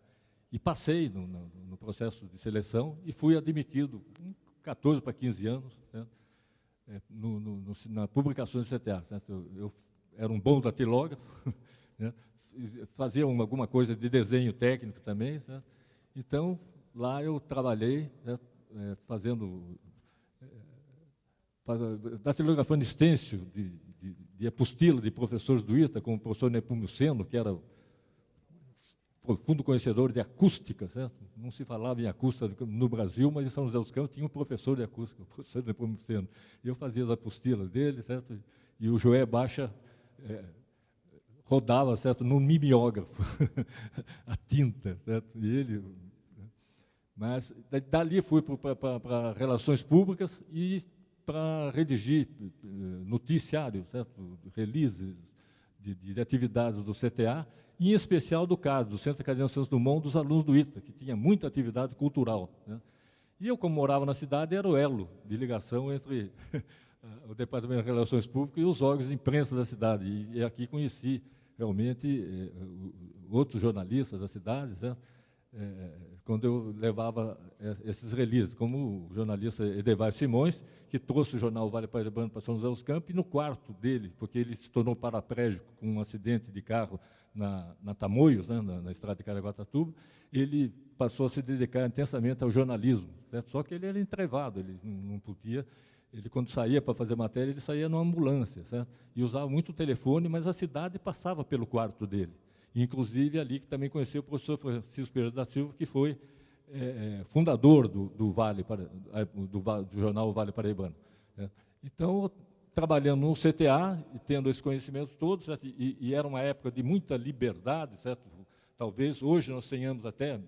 e passei no processo de seleção e fui admitido com 14 para 15 anos, certo? Na publicação do CTA. Certo? Eu era um bom datilógrafo, né? fazia alguma coisa de desenho técnico também, certo? Então, lá eu trabalhei, certo? Datilografando stencil de apostila de professores do ITA, como o professor Nepomuceno, que era profundo conhecedor de acústica, certo? Não se falava em acústica no Brasil, mas em São José dos Campos tinha um professor de acústica, o professor Nepomuceno. E eu fazia as apostilas dele, certo? E o Joé Baixa rodava, certo, no mimeógrafo, a tinta, certo? E ele... Mas dali fui para relações públicas e para redigir noticiários, certo? Releases de atividades do CTA, e em especial do CAD, do Centro Acadêmico Santos Dumont, dos alunos do ITA, que tinha muita atividade cultural, né? E eu, como morava na cidade, era o elo de ligação entre o Departamento de Relações Públicas e os órgãos de imprensa da cidade. E aqui conheci realmente outros jornalistas da cidade, certo? Quando eu levava esses releases, como o jornalista Edevar Simões, que trouxe o jornal Vale Paraibano para São José dos Campos, e no quarto dele, porque ele se tornou paraplégico com um acidente de carro na Tamoios, né, na estrada de Caraguatatuba, ele passou a se dedicar intensamente ao jornalismo, certo? Só que ele era entrevado, ele não podia... Ele, quando saía para fazer matéria, ele saía numa ambulância, certo? E usava muito o telefone, mas a cidade passava pelo quarto dele. Inclusive, ali que também conheceu o professor Francisco Pereira da Silva, que foi fundador do jornal Vale Paraibano. Então, trabalhando no CTA e tendo esse conhecimento todo, certo? E era uma época de muita liberdade, certo? Talvez hoje nós tenhamos até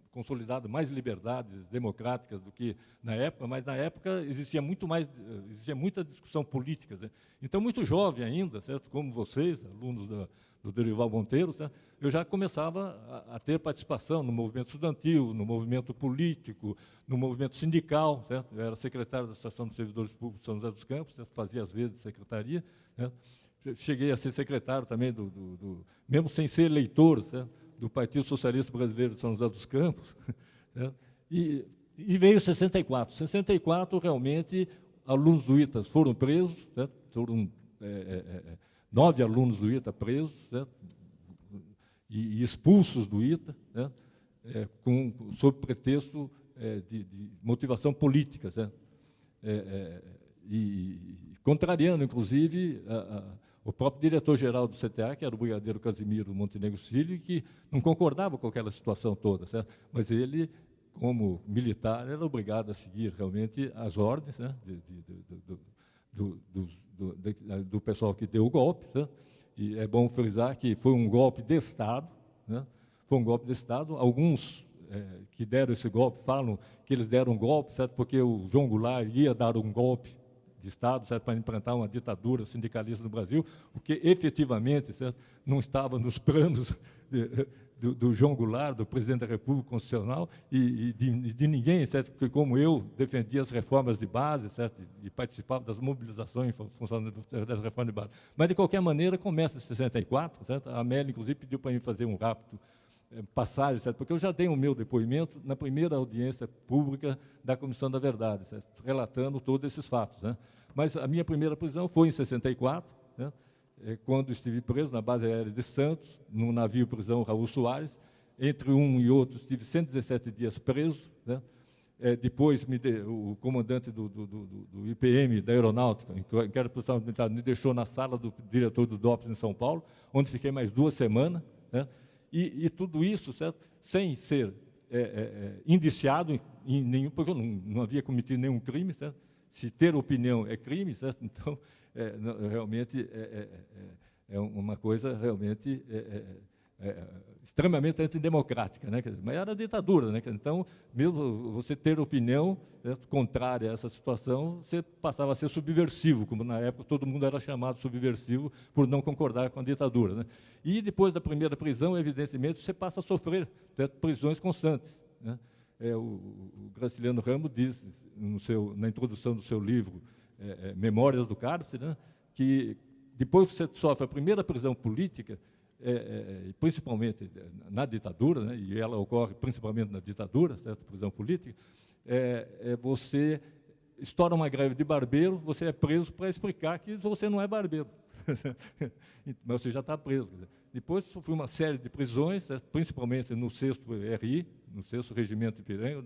consolidado mais liberdades democráticas do que na época, mas na época existia muita discussão política, né? Então, muito jovem ainda, certo? Como vocês, alunos do Dorival Monteiro, certo? Eu já começava a ter participação no movimento estudantil, no movimento político, no movimento sindical, certo? Eu era secretário da Associação dos Servidores Públicos de São José dos Campos, certo? Fazia às vezes secretaria, certo? Cheguei a ser secretário também, mesmo sem ser eleitor, certo? Do Partido Socialista Brasileiro de São José dos Campos, certo? E veio 64. 64, realmente, alunos do ITA foram presos, certo? Foram 9 alunos do ITA presos, certo? E expulsos do ITA, né? Sob pretexto de motivação política, certo? E contrariando, inclusive, o próprio diretor-geral do CTA, que era o brigadeiro Casimiro Montenegro Filho, que não concordava com aquela situação toda, certo? Mas ele, como militar, era obrigado a seguir realmente as ordens, né? Do pessoal que deu o golpe, né? E é bom frisar que foi um golpe de Estado, né? Foi um golpe de Estado. Alguns que deram esse golpe falam que eles deram um golpe, certo? Porque o João Goulart ia dar um golpe de Estado, certo? Para implantar uma ditadura sindicalista no Brasil, o que efetivamente, certo? Não estava nos planos do João Goulart, do presidente da República Constitucional, e de ninguém, certo? Porque, como eu, defendia as reformas de base, certo? E participava das mobilizações em função das reformas de base. Mas, de qualquer maneira, começa em 64, certo? A Amélia, inclusive, pediu para mim fazer um rápido passagem, certo? Porque eu já dei o meu depoimento na primeira audiência pública da Comissão da Verdade, certo? Relatando todos esses fatos, né? Mas a minha primeira prisão foi em 64, né? Quando estive preso na base aérea de Santos, no navio prisão Raul Soares. Entre um e outro, estive 117 dias preso, né? Depois, o comandante do IPM, da Aeronáutica, que era policial militar, me deixou na sala do diretor do DOPS em São Paulo, onde fiquei mais 2 semanas, né? E tudo isso, certo? Sem ser indiciado em nenhum, porque eu não havia cometido nenhum crime, certo? Se ter opinião é crime, certo? Então, realmente é uma coisa realmente extremamente antidemocrática, né? Mas era ditadura, né? Então, mesmo você ter opinião, certo? Contrária a essa situação, você passava a ser subversivo, como na época todo mundo era chamado subversivo por não concordar com a ditadura, né? E depois da primeira prisão, evidentemente, você passa a sofrer, certo? Prisões constantes, né? O Graciliano Ramos diz, na introdução do seu livro, Memórias do Cárcere, né? Que depois que você sofre a primeira prisão política, principalmente na ditadura, né? E ela ocorre principalmente na ditadura, certo? Prisão política, você estoura uma greve de barbeiro, você é preso para explicar que você não é barbeiro. Mas você já está preso. Depois sofri uma série de prisões, certo? Principalmente no 6º RI, no 6º Regimento Ipiranga,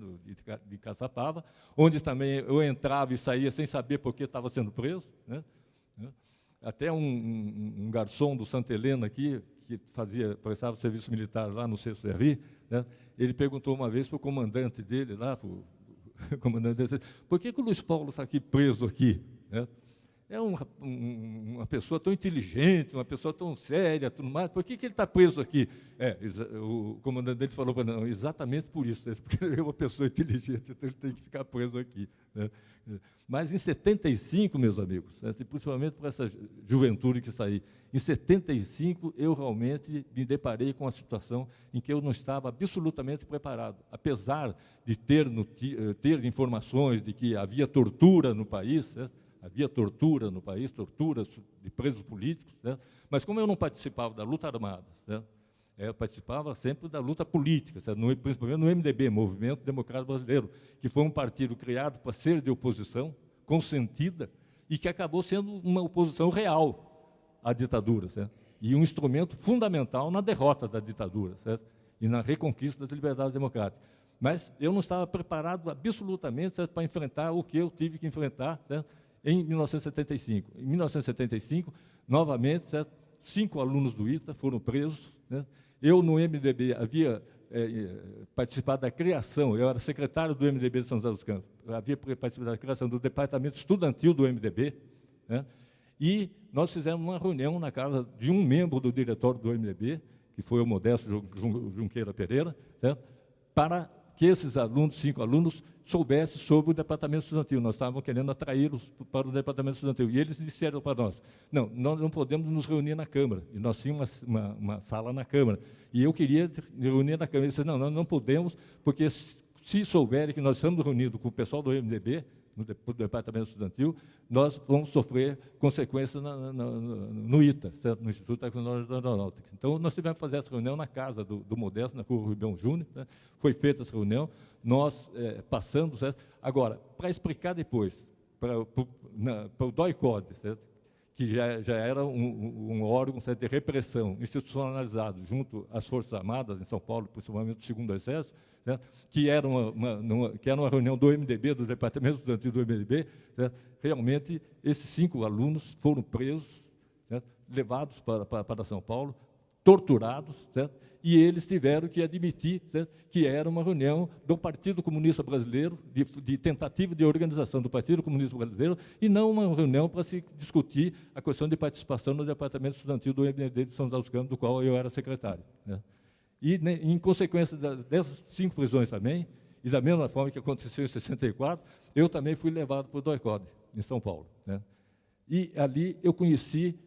de Caçapava, onde também eu entrava e saía sem saber por que estava sendo preso, né? Até um garçom do Santa Helena aqui, que prestava serviço militar lá no 6º RI, né? Ele perguntou uma vez para o comandante dele, lá, o comandante dele, por que o Luiz Paulo está aqui preso aqui, né? É uma pessoa tão inteligente, uma pessoa tão séria, tudo mais, por que ele está preso aqui? O comandante dele falou para ele, exatamente por isso, né? Porque ele é uma pessoa inteligente, então ele tem que ficar preso aqui, né? Mas em 75, meus amigos, certo? E principalmente por essa juventude que está aí, em 75 eu realmente me deparei com uma situação em que eu não estava absolutamente preparado, apesar de ter informações de que havia tortura no país, certo? Havia tortura no país, tortura de presos políticos, né? Mas como eu não participava da luta armada, né? Eu participava sempre da luta política, principalmente no MDB, Movimento Democrático Brasileiro, que foi um partido criado para ser de oposição, consentida, e que acabou sendo uma oposição real à ditadura, certo? E um instrumento fundamental na derrota da ditadura, certo? E na reconquista das liberdades democráticas. Mas eu não estava preparado absolutamente, certo, para enfrentar o que eu tive que enfrentar, certo? Em 1975. Em 1975, novamente, certo, 5 alunos do ITA foram presos, né? Eu, no MDB, havia participado da criação, eu era secretário do MDB de São José dos Campos, eu havia participado da criação do departamento estudantil do MDB, né? E nós fizemos uma reunião na casa de um membro do diretório do MDB, que foi o Modesto Junqueira Pereira, certo? Para que esses alunos, 5 alunos, soubessem sobre o departamento estudantil. Nós estávamos querendo atraí-los para o departamento estudantil. E eles disseram para nós, não, nós não podemos nos reunir na Câmara. E nós tínhamos uma sala na Câmara. E eu queria me reunir na Câmara. Eles disseram, não, nós não podemos, porque se souberem que nós estamos reunidos com o pessoal do MDB, no departamento estudantil, nós vamos sofrer consequências no ITA, certo? No Instituto Tecnológico da Aeronáutica. Então, nós tivemos que fazer essa reunião na casa do Modesto, na Rua Rubão Júnior, né? Foi feita essa reunião, nós passamos, certo? Agora, para explicar depois, para o DOI-CODE, certo? Que já era um órgão, certo, de repressão institucionalizado junto às Forças Armadas, em São Paulo, principalmente o 2º Exército, né, que era uma reunião do MDB, do Departamento Estudantil do MDB, né, realmente, esses 5 alunos foram presos, né, levados para São Paulo, torturados, certo, e eles tiveram que admitir, certo, que era uma reunião do Partido Comunista Brasileiro, de tentativa de organização do Partido Comunista Brasileiro, e não uma reunião para se discutir a questão de participação no Departamento Estudantil do MDB de São José dos Campos, do qual eu era secretário, né. E, em consequência dessas 5 prisões também, e da mesma forma que aconteceu em 64, eu também fui levado para o DOI-CODE, em São Paulo, né? E ali eu conheci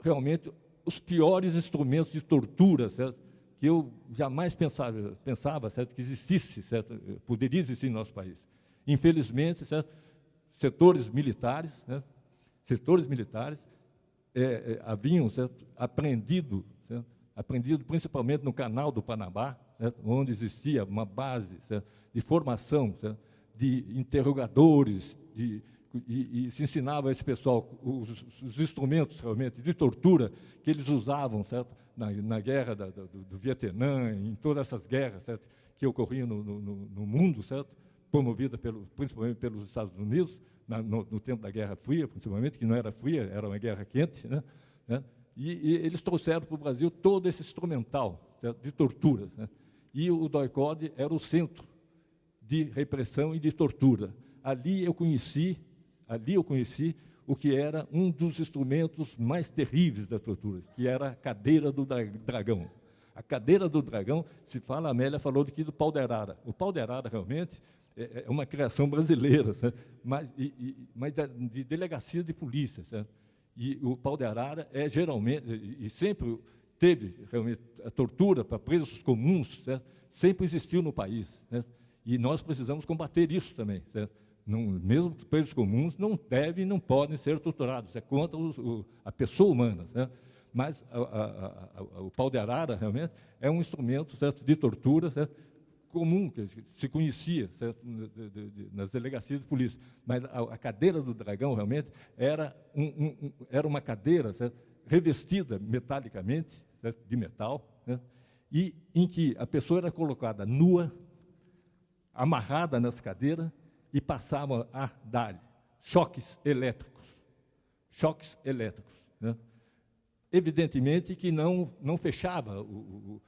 realmente os piores instrumentos de tortura, certo? Que eu jamais pensava, certo, que existisse, certo? Poderia existir no nosso país. Infelizmente, certo? Setores militares, né? Setores militares haviam, certo, aprendido principalmente no Canal do Panamá, certo? Onde existia uma base, certo, de formação, certo, de interrogadores, e se ensinava a esse pessoal os instrumentos realmente de tortura que eles usavam, certo, na guerra do Vietnã, em todas essas guerras, certo, que ocorriam no mundo, certo, promovida principalmente pelos Estados Unidos, no tempo da Guerra Fria, principalmente, que não era fria, era uma guerra quente, né? E eles trouxeram para o Brasil todo esse instrumental, certo, de tortura, né? E o DOI-CODE era o centro de repressão e de tortura. Ali eu conheci o que era um dos instrumentos mais terríveis da tortura, que era a cadeira do dragão. A cadeira do dragão, a Amélia falou aqui do pau de arara. O pau de arara, realmente, é uma criação brasileira, certo? Mas de delegacia de polícia, certo? E o pau de arara geralmente, e sempre teve realmente a tortura para presos comuns, certo? Sempre existiu no país, certo? E nós precisamos combater isso também, certo? Mesmo presos comuns não devem e não podem ser torturados, é contra a pessoa humana, certo? Mas o pau de arara realmente é um instrumento, certo, de tortura, certo, comum, que se conhecia, certo, nas delegacias de polícia. Mas a cadeira do dragão, realmente, era uma cadeira, certo, revestida metalicamente, certo? De metal, né? E em que a pessoa era colocada nua, amarrada nessa cadeira, e passava a dar choques elétricos. Choques elétricos, né? Evidentemente que não fechava o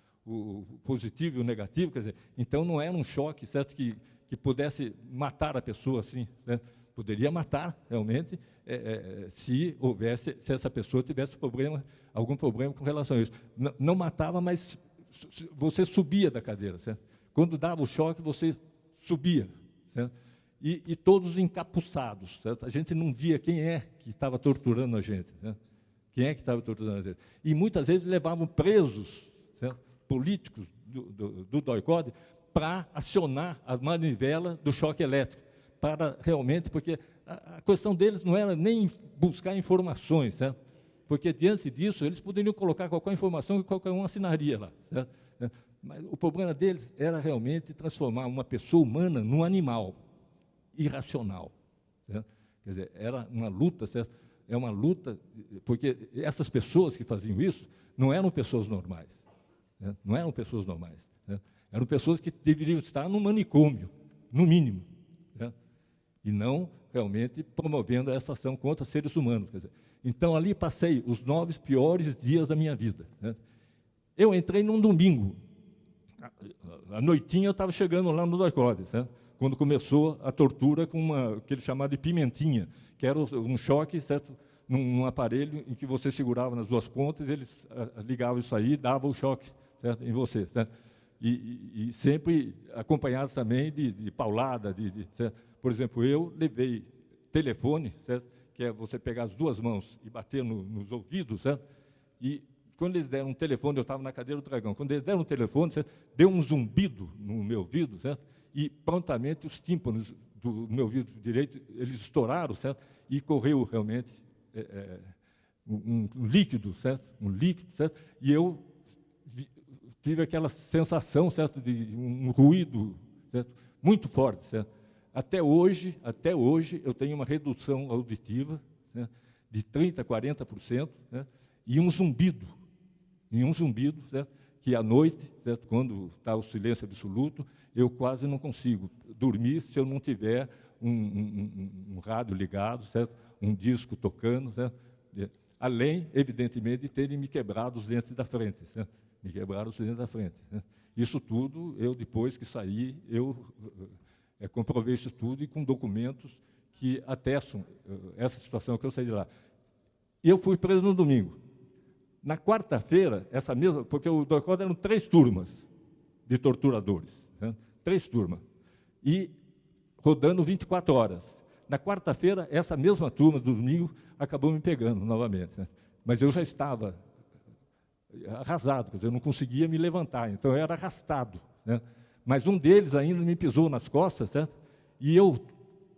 positivo e o negativo, quer dizer, então não era um choque, certo, que pudesse matar a pessoa assim, né? Poderia matar, realmente, se essa pessoa tivesse algum problema com relação a isso. Não matava, mas você subia da cadeira, certo? Quando dava o choque, você subia, certo? E todos encapuçados, certo? A gente não via quem que estava torturando a gente, certo? Quem que estava torturando a gente. E muitas vezes levavam presos, certo? Políticos do DOI-CODE para acionar as manivelas do choque elétrico, para realmente, porque a questão deles não era nem buscar informações, certo? Porque, diante disso, eles poderiam colocar qualquer informação que qualquer um assinaria lá, certo? Mas o problema deles era realmente transformar uma pessoa humana num animal irracional, certo? Quer dizer, era uma luta, certo? É uma luta, porque essas pessoas que faziam isso não eram pessoas normais, né? Não eram pessoas normais, né? Eram pessoas que deveriam estar no manicômio, no mínimo, né? E não realmente promovendo essa ação contra seres humanos. Quer dizer, então, ali passei os 9 piores dias da minha vida, né? Eu entrei num domingo, à noitinha eu estava chegando lá no DOI-CODE, certo? Quando começou a tortura com aquele chamado de pimentinha, que era um choque, certo? Num aparelho em que você segurava nas 2 pontas, eles ligavam isso aí, davam o choque, certo? Em você, certo? E sempre acompanhado também de paulada, certo? Por exemplo, eu levei telefone, certo? Que é você pegar as 2 mãos e bater nos ouvidos, certo? E quando eles deram um telefone, eu estava na cadeira do dragão, quando eles deram um telefone, certo? Deu um zumbido no meu ouvido, certo? E prontamente os tímpanos do meu ouvido direito, eles estouraram, certo? E correu realmente um líquido, certo? Um líquido, certo? E eu tive aquela sensação, certo? De um ruído, certo? Muito forte, certo? Até hoje, eu tenho uma redução auditiva, né? De 30% a 40%, né? E um zumbido, certo? Que à noite, certo? Quando está o silêncio absoluto, eu quase não consigo dormir se eu não tiver um rádio ligado, certo? Um disco tocando, certo? Além, evidentemente, de terem me quebrado os dentes da frente, certo? Me quebraram os dentes da frente, né? Isso tudo, eu, depois que saí, comprovei isso tudo e com documentos que atestam essa situação que eu saí de lá. E eu fui preso no domingo. Na quarta-feira, porque o DOI-CODE eram 3 turmas de torturadores, né? 3 turmas, e rodando 24 horas. Na quarta-feira, essa mesma turma, do domingo, acabou me pegando novamente, né? Mas eu já estava arrasado, quer dizer, eu não conseguia me levantar, então eu era arrastado, né? Mas um deles ainda me pisou nas costas, certo? E eu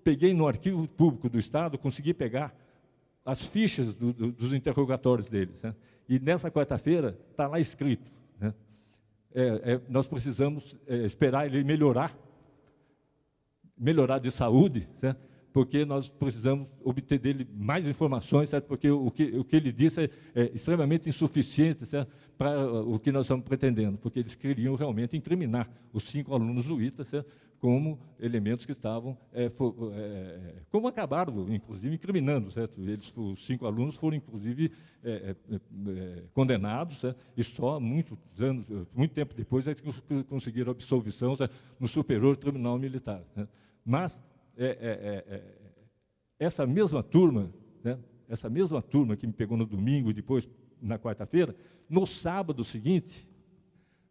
peguei no arquivo público do Estado, consegui pegar as fichas dos interrogatórios deles, certo? E nessa quarta-feira está lá escrito, né? Nós precisamos esperar ele melhorar de saúde, certo? Porque nós precisamos obter dele mais informações, certo? Porque o que ele disse é extremamente insuficiente, certo? Para o que nós estamos pretendendo, porque eles queriam realmente incriminar os 5 alunos do ITA, certo? Como elementos que estavam, como acabaram, inclusive, incriminando, certo? Os 5 alunos foram, inclusive, condenados, certo? E só muito tempo depois é que conseguiram absolvição, certo? No Superior Tribunal Militar, né? Mas essa mesma turma, né? Essa mesma turma que me pegou no domingo e depois na quarta-feira, no sábado seguinte,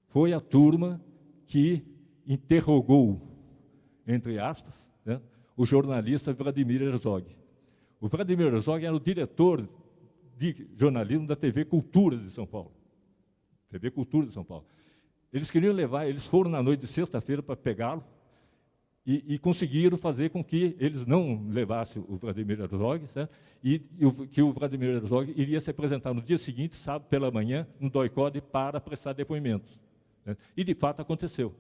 foi a turma que interrogou, entre aspas, né, o jornalista Vladimir Herzog. O Vladimir Herzog era o diretor de jornalismo da TV Cultura de São Paulo. TV Cultura de São Paulo. Eles queriam levar, eles foram na noite de sexta-feira para pegá-lo e conseguiram fazer com que eles não levassem o Vladimir Herzog, certo? E que o Vladimir Herzog iria se apresentar no dia seguinte, sábado pela manhã, no DOI-CODE para prestar depoimentos, né? E, de fato, aconteceu.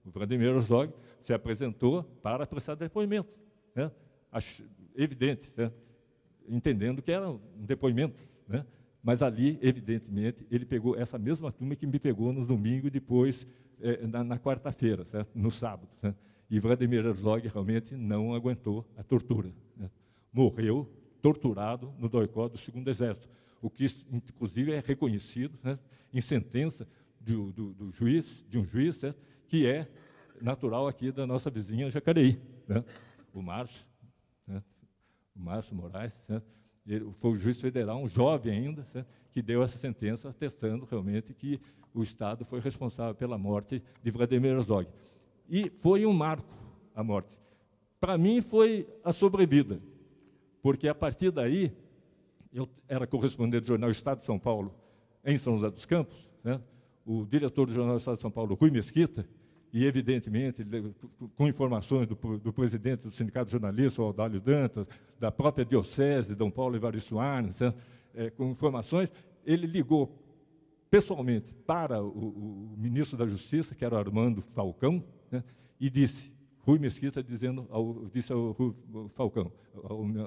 O Vladimir Herzog se apresentou para prestar depoimento, né? Evidente, né? Entendendo que era um depoimento, né? Mas ali, evidentemente, ele pegou essa mesma turma que me pegou no domingo e depois na quarta-feira, certo? No sábado. Certo? E Vladimir Herzog realmente não aguentou a tortura. Né? Morreu torturado no doicó do 2º Exército, o que, inclusive, é reconhecido, né, em sentença de um juiz, certo? Que é natural aqui da nossa vizinha Jacareí, né? O Márcio Moraes, certo? Ele foi o juiz federal, um jovem ainda, certo? Que deu essa sentença atestando realmente que o Estado foi responsável pela morte de Vladimir Herzog. E foi um marco a morte. Para mim, foi a sobrevida, porque, a partir daí, eu era correspondente do jornal Estado de São Paulo, em São José dos Campos, né? O diretor do jornal Estado de São Paulo, Rui Mesquita, e, evidentemente, com informações do presidente do Sindicato de Jornalistas, o Audálio Dantas, da própria Diocese, Dom Paulo Evaristo Arnes, com informações, ele ligou pessoalmente para o ministro da Justiça, que era o Armando Falcão, né, e Rui Mesquita disse ao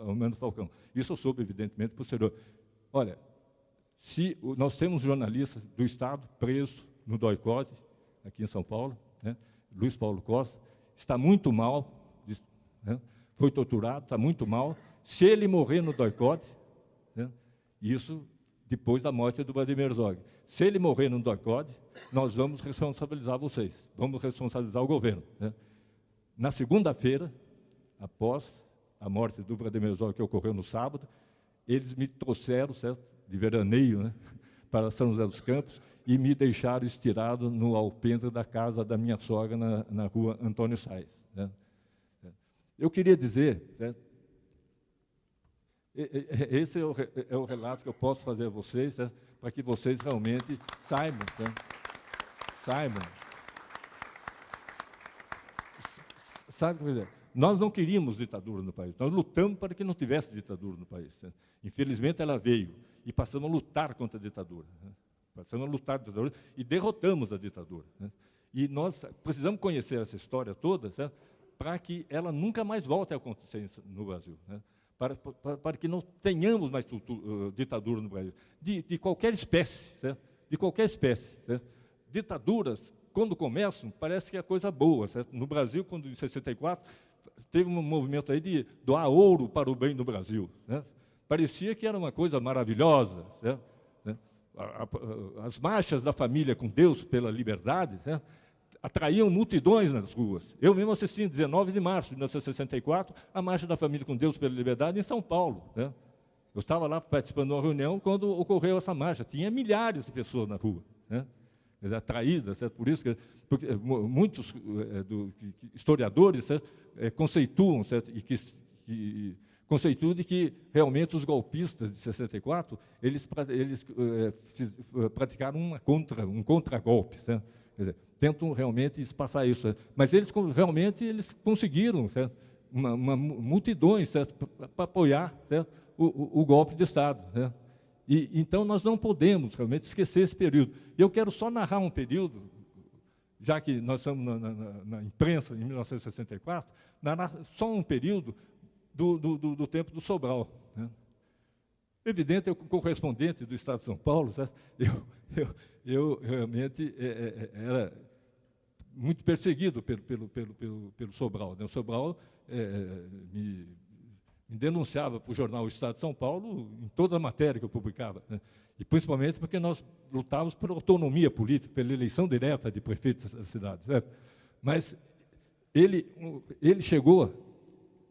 Armando Falcão, isso eu soube, evidentemente, posterior, olha, se nós temos jornalistas do Estado preso no DOI-CODE, aqui em São Paulo, né, Luiz Paulo Costa, está muito mal, né, foi torturado, está muito mal, se ele morrer no DOI-CODE, né, isso depois da morte do Vladimir Herzog, se ele morrer no DOI-CODE, nós vamos responsabilizar vocês, vamos responsabilizar o governo. Né. Na segunda-feira, após a morte do Vladimir Herzog, que ocorreu no sábado, eles me trouxeram, certo, de veraneio, né, para São José dos Campos, e me deixaram estirado no alpendre da casa da minha sogra, na rua Antônio Sais. Né. Eu queria dizer, né, esse é o relato que eu posso fazer a vocês, né, para que vocês realmente saibam. Né, sabe, nós não queríamos ditadura no país, nós lutamos para que não tivesse ditadura no país. Né. Infelizmente, ela veio, e passamos a lutar contra a ditadura. Né. Passamos a lutar contra a ditadura e derrotamos a ditadura. Né. E nós precisamos conhecer essa história toda, certo? Para que ela nunca mais volte a acontecer no Brasil. Né. Para que não tenhamos mais ditadura no Brasil, de qualquer espécie, certo? De qualquer espécie. Certo? Ditaduras, quando começam, parece que é coisa boa. Certo? No Brasil, quando em 64, teve um movimento aí de doar ouro para o bem do Brasil. Né? Parecia que era uma coisa maravilhosa. Certo? As marchas da família com Deus pela liberdade, certo? Atraíam multidões nas ruas. Eu mesmo assisti em 19 de março de 1964 a Marcha da Família com Deus pela Liberdade em São Paulo. Né? Eu estava lá participando de uma reunião quando ocorreu essa marcha. Tinha milhares de pessoas na rua, né? Atraídas, certo? Por isso que porque muitos historiadores, certo? Conceituam, certo? Conceituam de que realmente os golpistas de 64 eles praticaram um contragolpe, certo? Quer dizer, tentam realmente passar isso. Mas eles conseguiram, certo? Uma multidões, certo? Para apoiar, certo? O golpe de Estado. Certo? E, então, nós não podemos realmente esquecer esse período. E eu quero só narrar um período, já que nós estamos na imprensa, em 1964, narrar só um período do tempo do Sobral. Né? Evidente, eu, correspondente do Estado de São Paulo, certo? Eu realmente era muito perseguido pelo Sobral. Né? O Sobral me denunciava para o jornal Estado de São Paulo em toda a matéria que eu publicava. Né? E principalmente porque nós lutávamos por autonomia política, pela eleição direta de prefeitos da cidade. Certo? Mas ele chegou,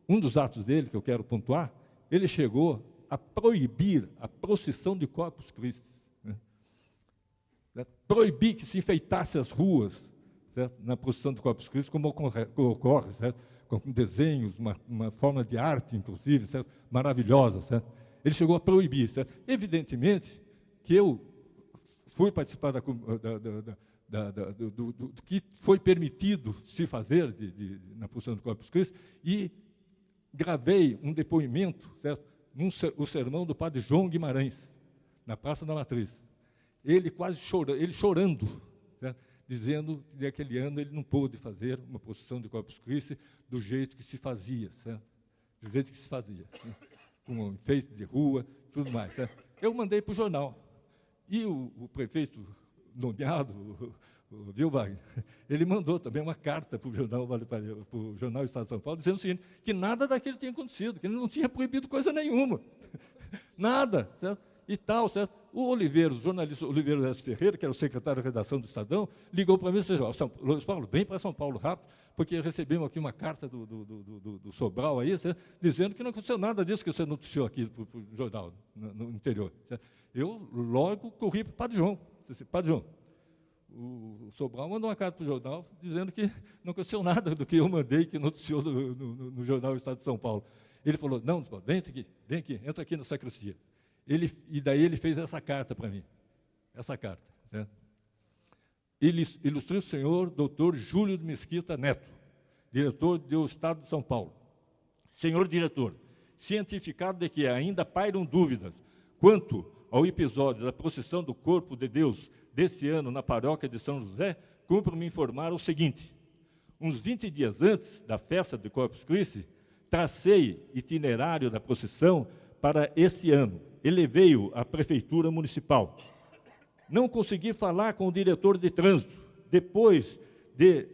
um dos atos dele, que eu quero pontuar, ele chegou a proibir a procissão de Corpus Christi. Né? Proibir que se enfeitasse as ruas, certo? Na procissão de Corpus Christi, como ocorre, certo? Com desenhos, uma forma de arte, inclusive, certo? Maravilhosa. Certo? Ele chegou a proibir. Certo? Evidentemente que eu fui participar do que foi permitido se fazer na procissão de Corpus Christi e gravei um depoimento, certo? O sermão do padre João Guimarães, na Praça da Matriz. Ele quase chorando, certo? Dizendo que naquele ano ele não pôde fazer uma procissão de Corpus Christi do jeito que se fazia, certo? Do jeito que se fazia, né? Com um enfeite de rua, tudo mais. Certo? eu mandei para o jornal. E o prefeito nomeado, viu, Wagner, ele mandou também uma carta para o jornal Estado de São Paulo, dizendo o seguinte, que nada daquilo tinha acontecido, que ele não tinha proibido coisa nenhuma. Nada, certo? E tal, certo? O Oliveira, o jornalista Oliveira S. Ferreira, que era o secretário de redação do Estadão, ligou para mim e disse, Luiz Paulo, vem para São Paulo rápido, porque recebemos aqui uma carta do Sobral aí, certo? Dizendo que não aconteceu nada disso que você noticiou aqui para o jornal, no interior. Certo? Eu logo corri para o Padre João. Disse, Padre João, o Sobral mandou uma carta para o jornal dizendo que não aconteceu nada do que eu mandei, que noticiou no jornal Estado de São Paulo. Ele falou, não, vem aqui, entra aqui na sacristia. E daí ele fez essa carta para mim, essa carta. Certo? Ilustre o senhor, doutor Júlio de Mesquita Neto, diretor do Estado de São Paulo. Senhor diretor, cientificado de que ainda pairam dúvidas quanto ao episódio da procissão do Corpo de Deus desse ano na paróquia de São José, cumpre-me informar o seguinte, uns 20 dias antes da festa de Corpus Christi, tracei itinerário da procissão para esse ano, elevei-o à Prefeitura Municipal. Não consegui falar com o diretor de trânsito. Depois de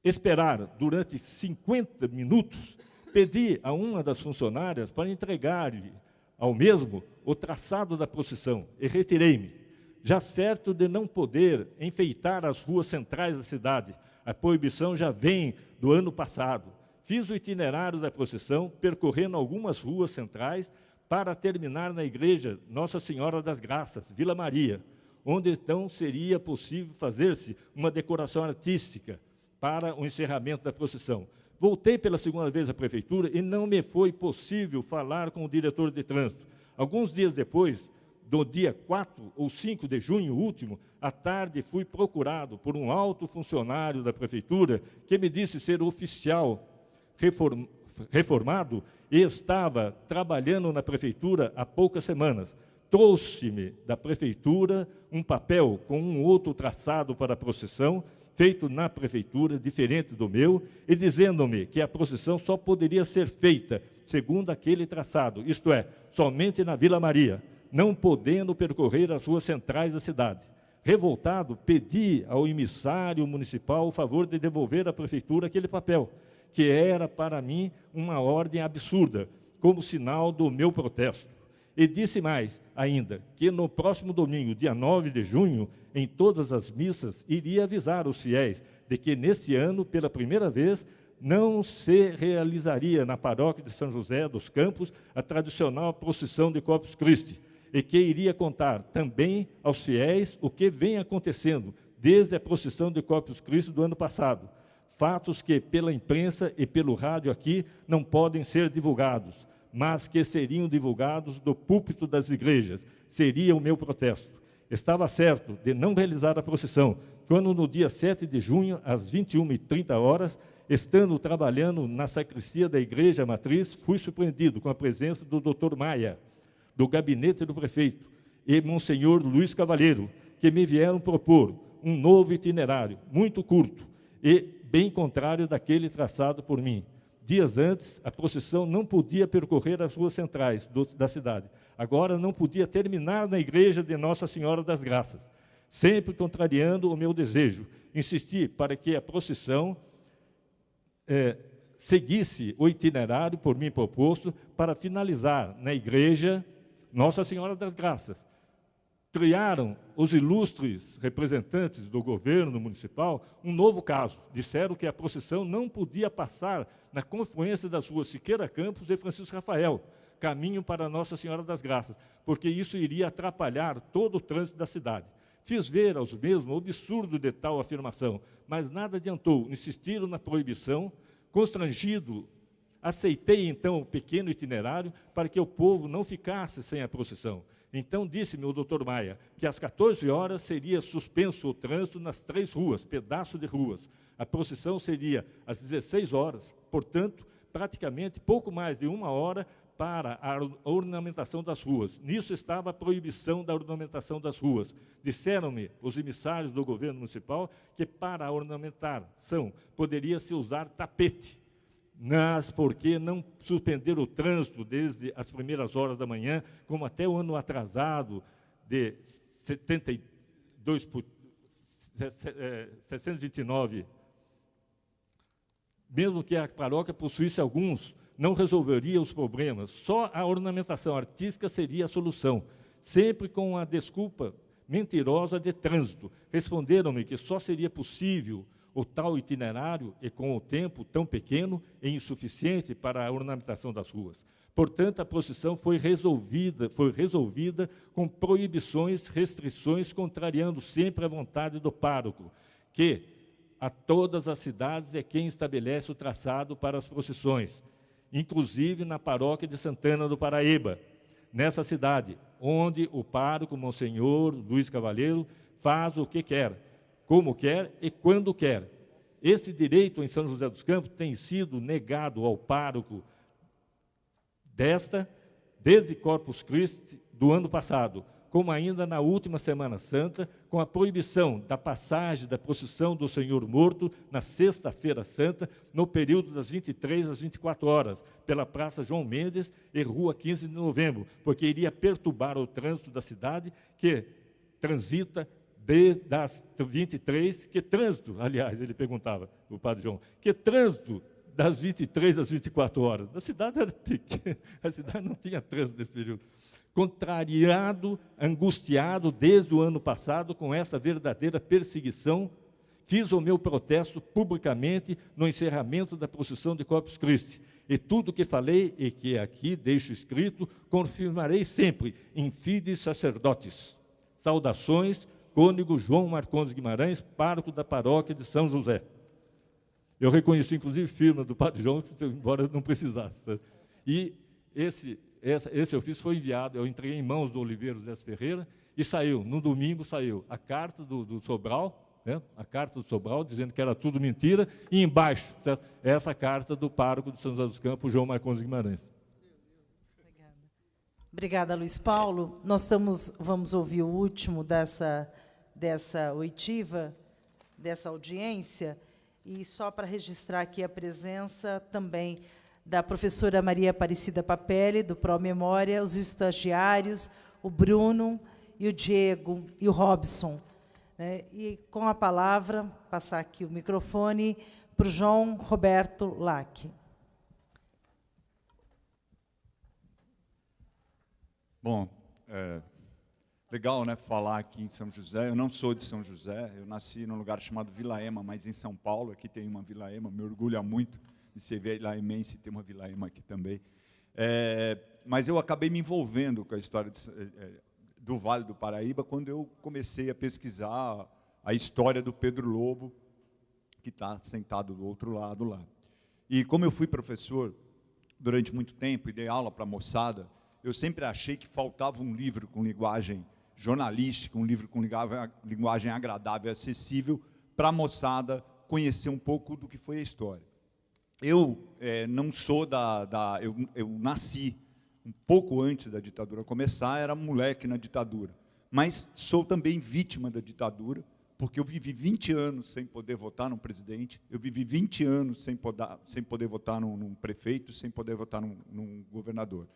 esperar durante 50 minutos, pedi a uma das funcionárias para entregar-lhe ao mesmo o traçado da procissão e retirei-me, já certo de não poder enfeitar as ruas centrais da cidade. A proibição já vem do ano passado. Fiz o itinerário da procissão, percorrendo algumas ruas centrais, para terminar na igreja Nossa Senhora das Graças, Vila Maria, onde então seria possível fazer-se uma decoração artística para o encerramento da procissão. Voltei pela segunda vez à prefeitura e não me foi possível falar com o diretor de trânsito. Alguns dias depois, do dia 4 ou 5 de junho último, à tarde fui procurado por um alto funcionário da prefeitura que me disse ser oficial reformado e estava trabalhando na prefeitura há poucas semanas. Trouxe-me da prefeitura um papel com um outro traçado para a procissão, feito na prefeitura, diferente do meu, e dizendo-me que a procissão só poderia ser feita segundo aquele traçado, isto é, somente na Vila Maria, não podendo percorrer as ruas centrais da cidade. Revoltado, pedi ao emissário municipal o favor de devolver à prefeitura aquele papel, que era para mim uma ordem absurda, como sinal do meu protesto. E disse mais ainda, que no próximo domingo, dia 9 de junho, em todas as missas, iria avisar os fiéis de que, nesse ano, pela primeira vez, não se realizaria na paróquia de São José dos Campos a tradicional procissão de Corpus Christi, e que iria contar também aos fiéis o que vem acontecendo desde a procissão de Corpus Christi do ano passado, fatos que, pela imprensa e pelo rádio aqui, não podem ser divulgados, mas que seriam divulgados do púlpito das igrejas. Seria o meu protesto. Estava certo de não realizar a procissão, quando no dia 7 de junho, às 21h30, estando trabalhando na sacristia da Igreja Matriz, fui surpreendido com a presença do Dr. Maia, do gabinete do prefeito, e Monsenhor Luiz Cavalheiro, que me vieram propor um novo itinerário, muito curto, e bem contrário daquele traçado por mim. Dias antes, a procissão não podia percorrer as ruas centrais da cidade. Agora não podia terminar na igreja de Nossa Senhora das Graças. Sempre contrariando o meu desejo, insisti para que a procissão seguisse o itinerário por mim proposto para finalizar na igreja Nossa Senhora das Graças. Criaram os ilustres representantes do governo municipal um novo caso. Disseram que a procissão não podia passar na confluência das ruas Siqueira Campos e Francisco Rafael, caminho para Nossa Senhora das Graças, porque isso iria atrapalhar todo o trânsito da cidade. Fiz ver aos mesmos o absurdo de tal afirmação, mas nada adiantou. Insistiram na proibição. Constrangido, aceitei então o pequeno itinerário para que o povo não ficasse sem a procissão. Então disse-me o doutor Maia que às 14 horas seria suspenso o trânsito nas 3 ruas, pedaço de ruas. A procissão seria às 16 horas, portanto, praticamente pouco mais de 1 hora para a ornamentação das ruas. Nisso estava a proibição da ornamentação das ruas. Disseram-me os emissários do governo municipal que para a ornamentação poderia-se usar tapete. Mas por que não suspender o trânsito desde as primeiras horas da manhã, como até o ano atrasado de 629? Mesmo que a paróquia possuísse alguns, não resolveria os problemas. Só a ornamentação artística seria a solução, sempre com a desculpa mentirosa de trânsito. Responderam-me que só seria possível o tal itinerário e com o tempo tão pequeno e insuficiente para a ornamentação das ruas. Portanto, a procissão foi resolvida com proibições, restrições, contrariando sempre a vontade do pároco, que a todas as cidades é quem estabelece o traçado para as procissões, inclusive na paróquia de Santana do Paraíba, nessa cidade, onde o pároco, Monsenhor Luiz Cavaleiro, faz o que quer, como quer e quando quer. Esse direito em São José dos Campos tem sido negado ao pároco desde Corpus Christi do ano passado, como ainda na última Semana Santa, com a proibição da passagem da procissão do Senhor Morto na Sexta-feira Santa, no período das 23 às 24 horas, pela Praça João Mendes e Rua 15 de Novembro, porque iria perturbar o trânsito da cidade, que transita das 23, que trânsito, aliás, ele perguntava, o padre João, que trânsito das 23 às 24 horas? A cidade era pequena, a cidade não tinha trânsito nesse período. Contrariado, angustiado desde o ano passado com essa verdadeira perseguição, fiz o meu protesto publicamente no encerramento da procissão de Corpus Christi. E tudo o que falei e que aqui deixo escrito, confirmarei sempre, in fide sacerdotes. Saudações, cônego João Marcondes Guimarães, pároco da paróquia de São José. Eu reconheci, inclusive, firma do padre João, embora não precisasse. E esse ofício foi enviado, eu entreguei em mãos do Oliveira José Ferreira, e saiu, no domingo saiu a carta do Sobral, né, a carta do Sobral, dizendo que era tudo mentira, e embaixo, certo, essa carta do pároco de São José dos Campos, João Marcondes Guimarães. Obrigada, Luiz Paulo. Nós vamos ouvir o último dessa oitiva, dessa audiência, e só para registrar aqui a presença também da professora Maria Aparecida Papelli, do Pró-Memória, os estagiários, o Bruno e o Diego e o Robson. E, com a palavra, passar aqui o microfone para o João Roberto Lac. Bom, legal, né, falar aqui em São José. Eu não sou de São José, eu nasci num lugar chamado Vila Ema, mas em São Paulo. Aqui tem uma Vila Ema, me orgulha muito de ser vilaemense e ter uma Vila Ema aqui também. Mas eu acabei me envolvendo com a história do Vale do Paraíba quando eu comecei a pesquisar a história do Pedro Lobo, que está sentado do outro lado lá. E como eu fui professor durante muito tempo e dei aula para a moçada, eu sempre achei que faltava um livro com linguagem jornalística, um livro com linguagem agradável e acessível para a moçada conhecer um pouco do que foi a história. Eu não sou eu nasci um pouco antes da ditadura começar, era moleque na ditadura, mas sou também vítima da ditadura, porque eu vivi 20 anos sem poder votar num presidente, eu vivi 20 anos sem poder votar num prefeito, sem poder votar num governador.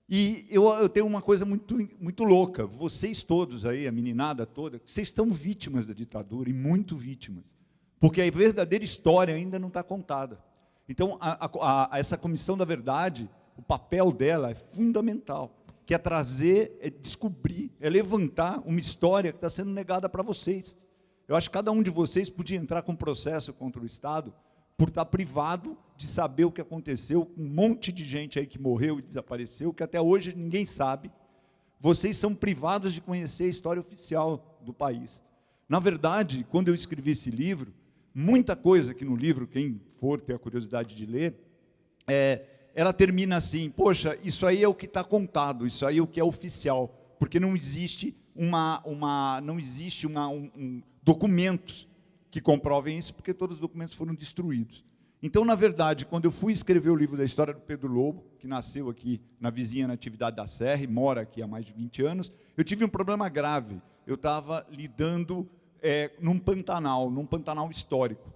E eu tenho uma coisa muito louca, vocês todos aí, a meninada toda, vocês estão vítimas da ditadura, e muito vítimas, porque a verdadeira história ainda não está contada. Então, essa Comissão da Verdade, o papel dela é fundamental, que é trazer, é descobrir, é levantar uma história que está sendo negada para vocês. Eu acho que cada um de vocês podia entrar com um processo contra o Estado por estar privado de saber o que aconteceu, com um monte de gente aí que morreu e desapareceu, que até hoje ninguém sabe. Vocês são privados de conhecer a história oficial do país. Na verdade, quando eu escrevi esse livro, muita coisa aqui no livro, quem for ter a curiosidade de ler, ela termina assim, poxa, isso aí é o que está contado, isso aí é o que é oficial, porque não existe documentos que comprovem isso, porque todos os documentos foram destruídos. Então, na verdade, quando eu fui escrever o livro da história do Pedro Lobo, que nasceu aqui na vizinha Natividade da Serra e mora aqui há mais de 20 anos, eu tive um problema grave. Eu estava lidando num Pantanal histórico.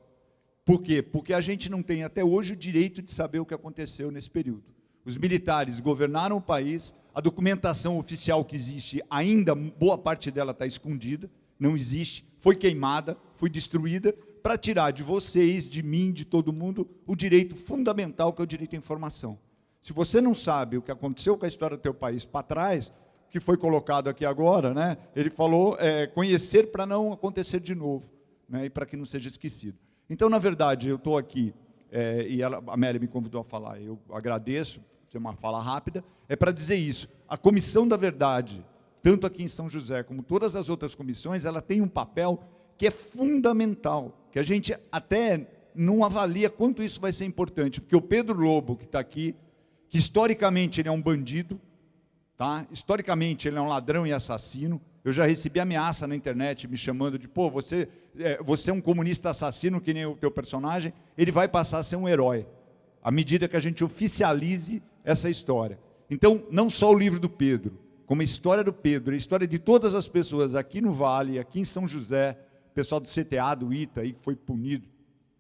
Por quê? Porque a gente não tem até hoje o direito de saber o que aconteceu nesse período. Os militares governaram o país, a documentação oficial que existe, ainda boa parte dela está escondida, não existe, foi queimada, foi destruída, para tirar de vocês, de mim, de todo mundo, o direito fundamental, que é o direito à informação. Se você não sabe o que aconteceu com a história do teu país para trás, que foi colocado aqui agora, né, ele falou conhecer para não acontecer de novo, né, e para que não seja esquecido. Então, na verdade, eu estou aqui, e a Amélia me convidou a falar, eu agradeço, ser uma fala rápida, é para dizer isso. A Comissão da Verdade, tanto aqui em São José, como todas as outras comissões, ela tem um papel que é fundamental, que a gente até não avalia quanto isso vai ser importante, porque o Pedro Lobo, que está aqui, que historicamente ele é um bandido, tá? Historicamente ele é um ladrão e assassino. Eu já recebi ameaça na internet me chamando de, pô, você é um comunista assassino que nem o teu personagem, ele vai passar a ser um herói, à medida que a gente oficialize essa história. Então, não só o livro do Pedro, como a história do Pedro, a história de todas as pessoas aqui no Vale, aqui em São José, pessoal do CTA, do ITA, aí, que foi punido,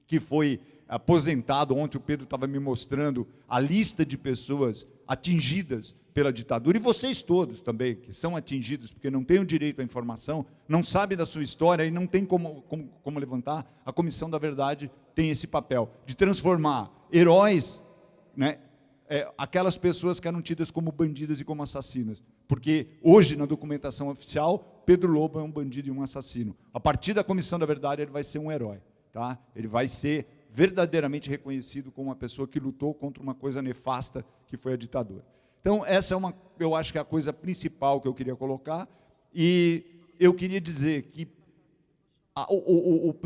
que foi aposentado. Ontem o Pedro estava me mostrando a lista de pessoas atingidas pela ditadura, e vocês todos também, que são atingidos porque não têm o direito à informação, não sabem da sua história e não tem como levantar. A Comissão da Verdade tem esse papel de transformar heróis, né, aquelas pessoas que eram tidas como bandidas e como assassinas. Porque hoje, na documentação oficial, Pedro Lobo é um bandido e um assassino. A partir da Comissão da Verdade, ele vai ser um herói. Tá? Ele vai ser verdadeiramente reconhecido como uma pessoa que lutou contra uma coisa nefasta que foi a ditadura. Então, essa é eu acho que é a coisa principal que eu queria colocar. E eu queria dizer que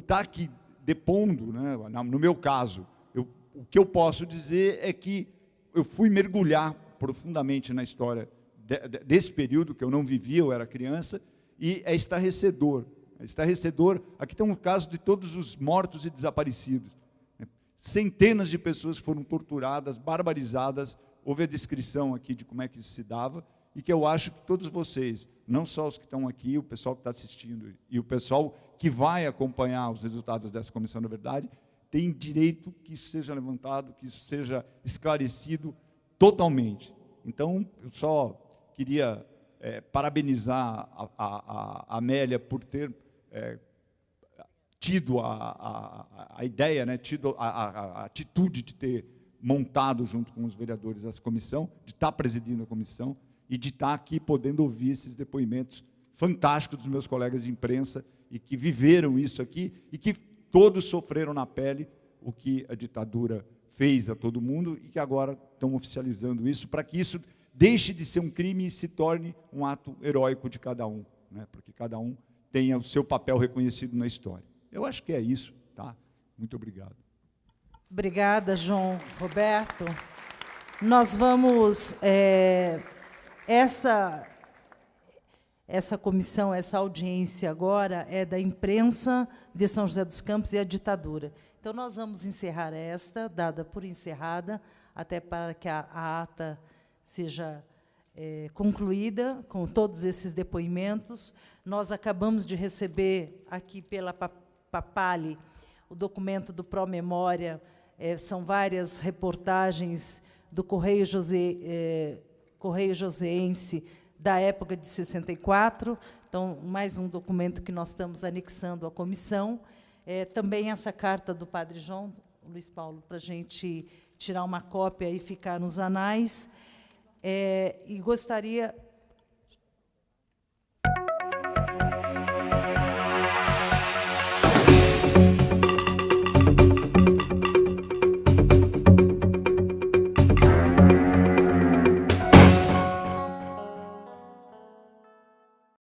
tá aqui depondo, né, no meu caso, o que eu posso dizer é que eu fui mergulhar profundamente na história desse período, que eu não vivia, eu era criança, e é estarrecedor. É estarrecedor. Aqui tem um caso de todos os mortos e desaparecidos. Centenas de pessoas foram torturadas, barbarizadas. Houve a descrição aqui de como é que isso se dava, e que eu acho que todos vocês, não só os que estão aqui, o pessoal que está assistindo, e o pessoal que vai acompanhar os resultados dessa Comissão da Verdade, tem direito que isso seja levantado, que isso seja esclarecido totalmente. Então, eu só queria parabenizar a Amélia por ter tido a ideia, né, tido a atitude de ter montado junto com os vereadores essa comissão, de estar presidindo a comissão e de estar aqui podendo ouvir esses depoimentos fantásticos dos meus colegas de imprensa e que viveram isso aqui e que todos sofreram na pele o que a ditadura fez a todo mundo e que agora estão oficializando isso para que isso deixe de ser um crime e se torne um ato heróico de cada um, né? Para que cada um tenha o seu papel reconhecido na história. Eu acho que é isso, tá? Muito obrigado. Obrigada, João Roberto. Nós vamos... Essa comissão, essa audiência agora é da imprensa de São José dos Campos e a ditadura. Então, nós vamos encerrar esta, dada por encerrada, até para que a ata seja concluída com todos esses depoimentos. Nós acabamos de receber aqui pela Papale o documento do Pró-Memória, são várias reportagens do Correio Joseense da época de 64, então, mais um documento que nós estamos anexando à comissão. Também essa carta do Padre João, Luiz Paulo, para a gente tirar uma cópia e ficar nos anais. E gostaria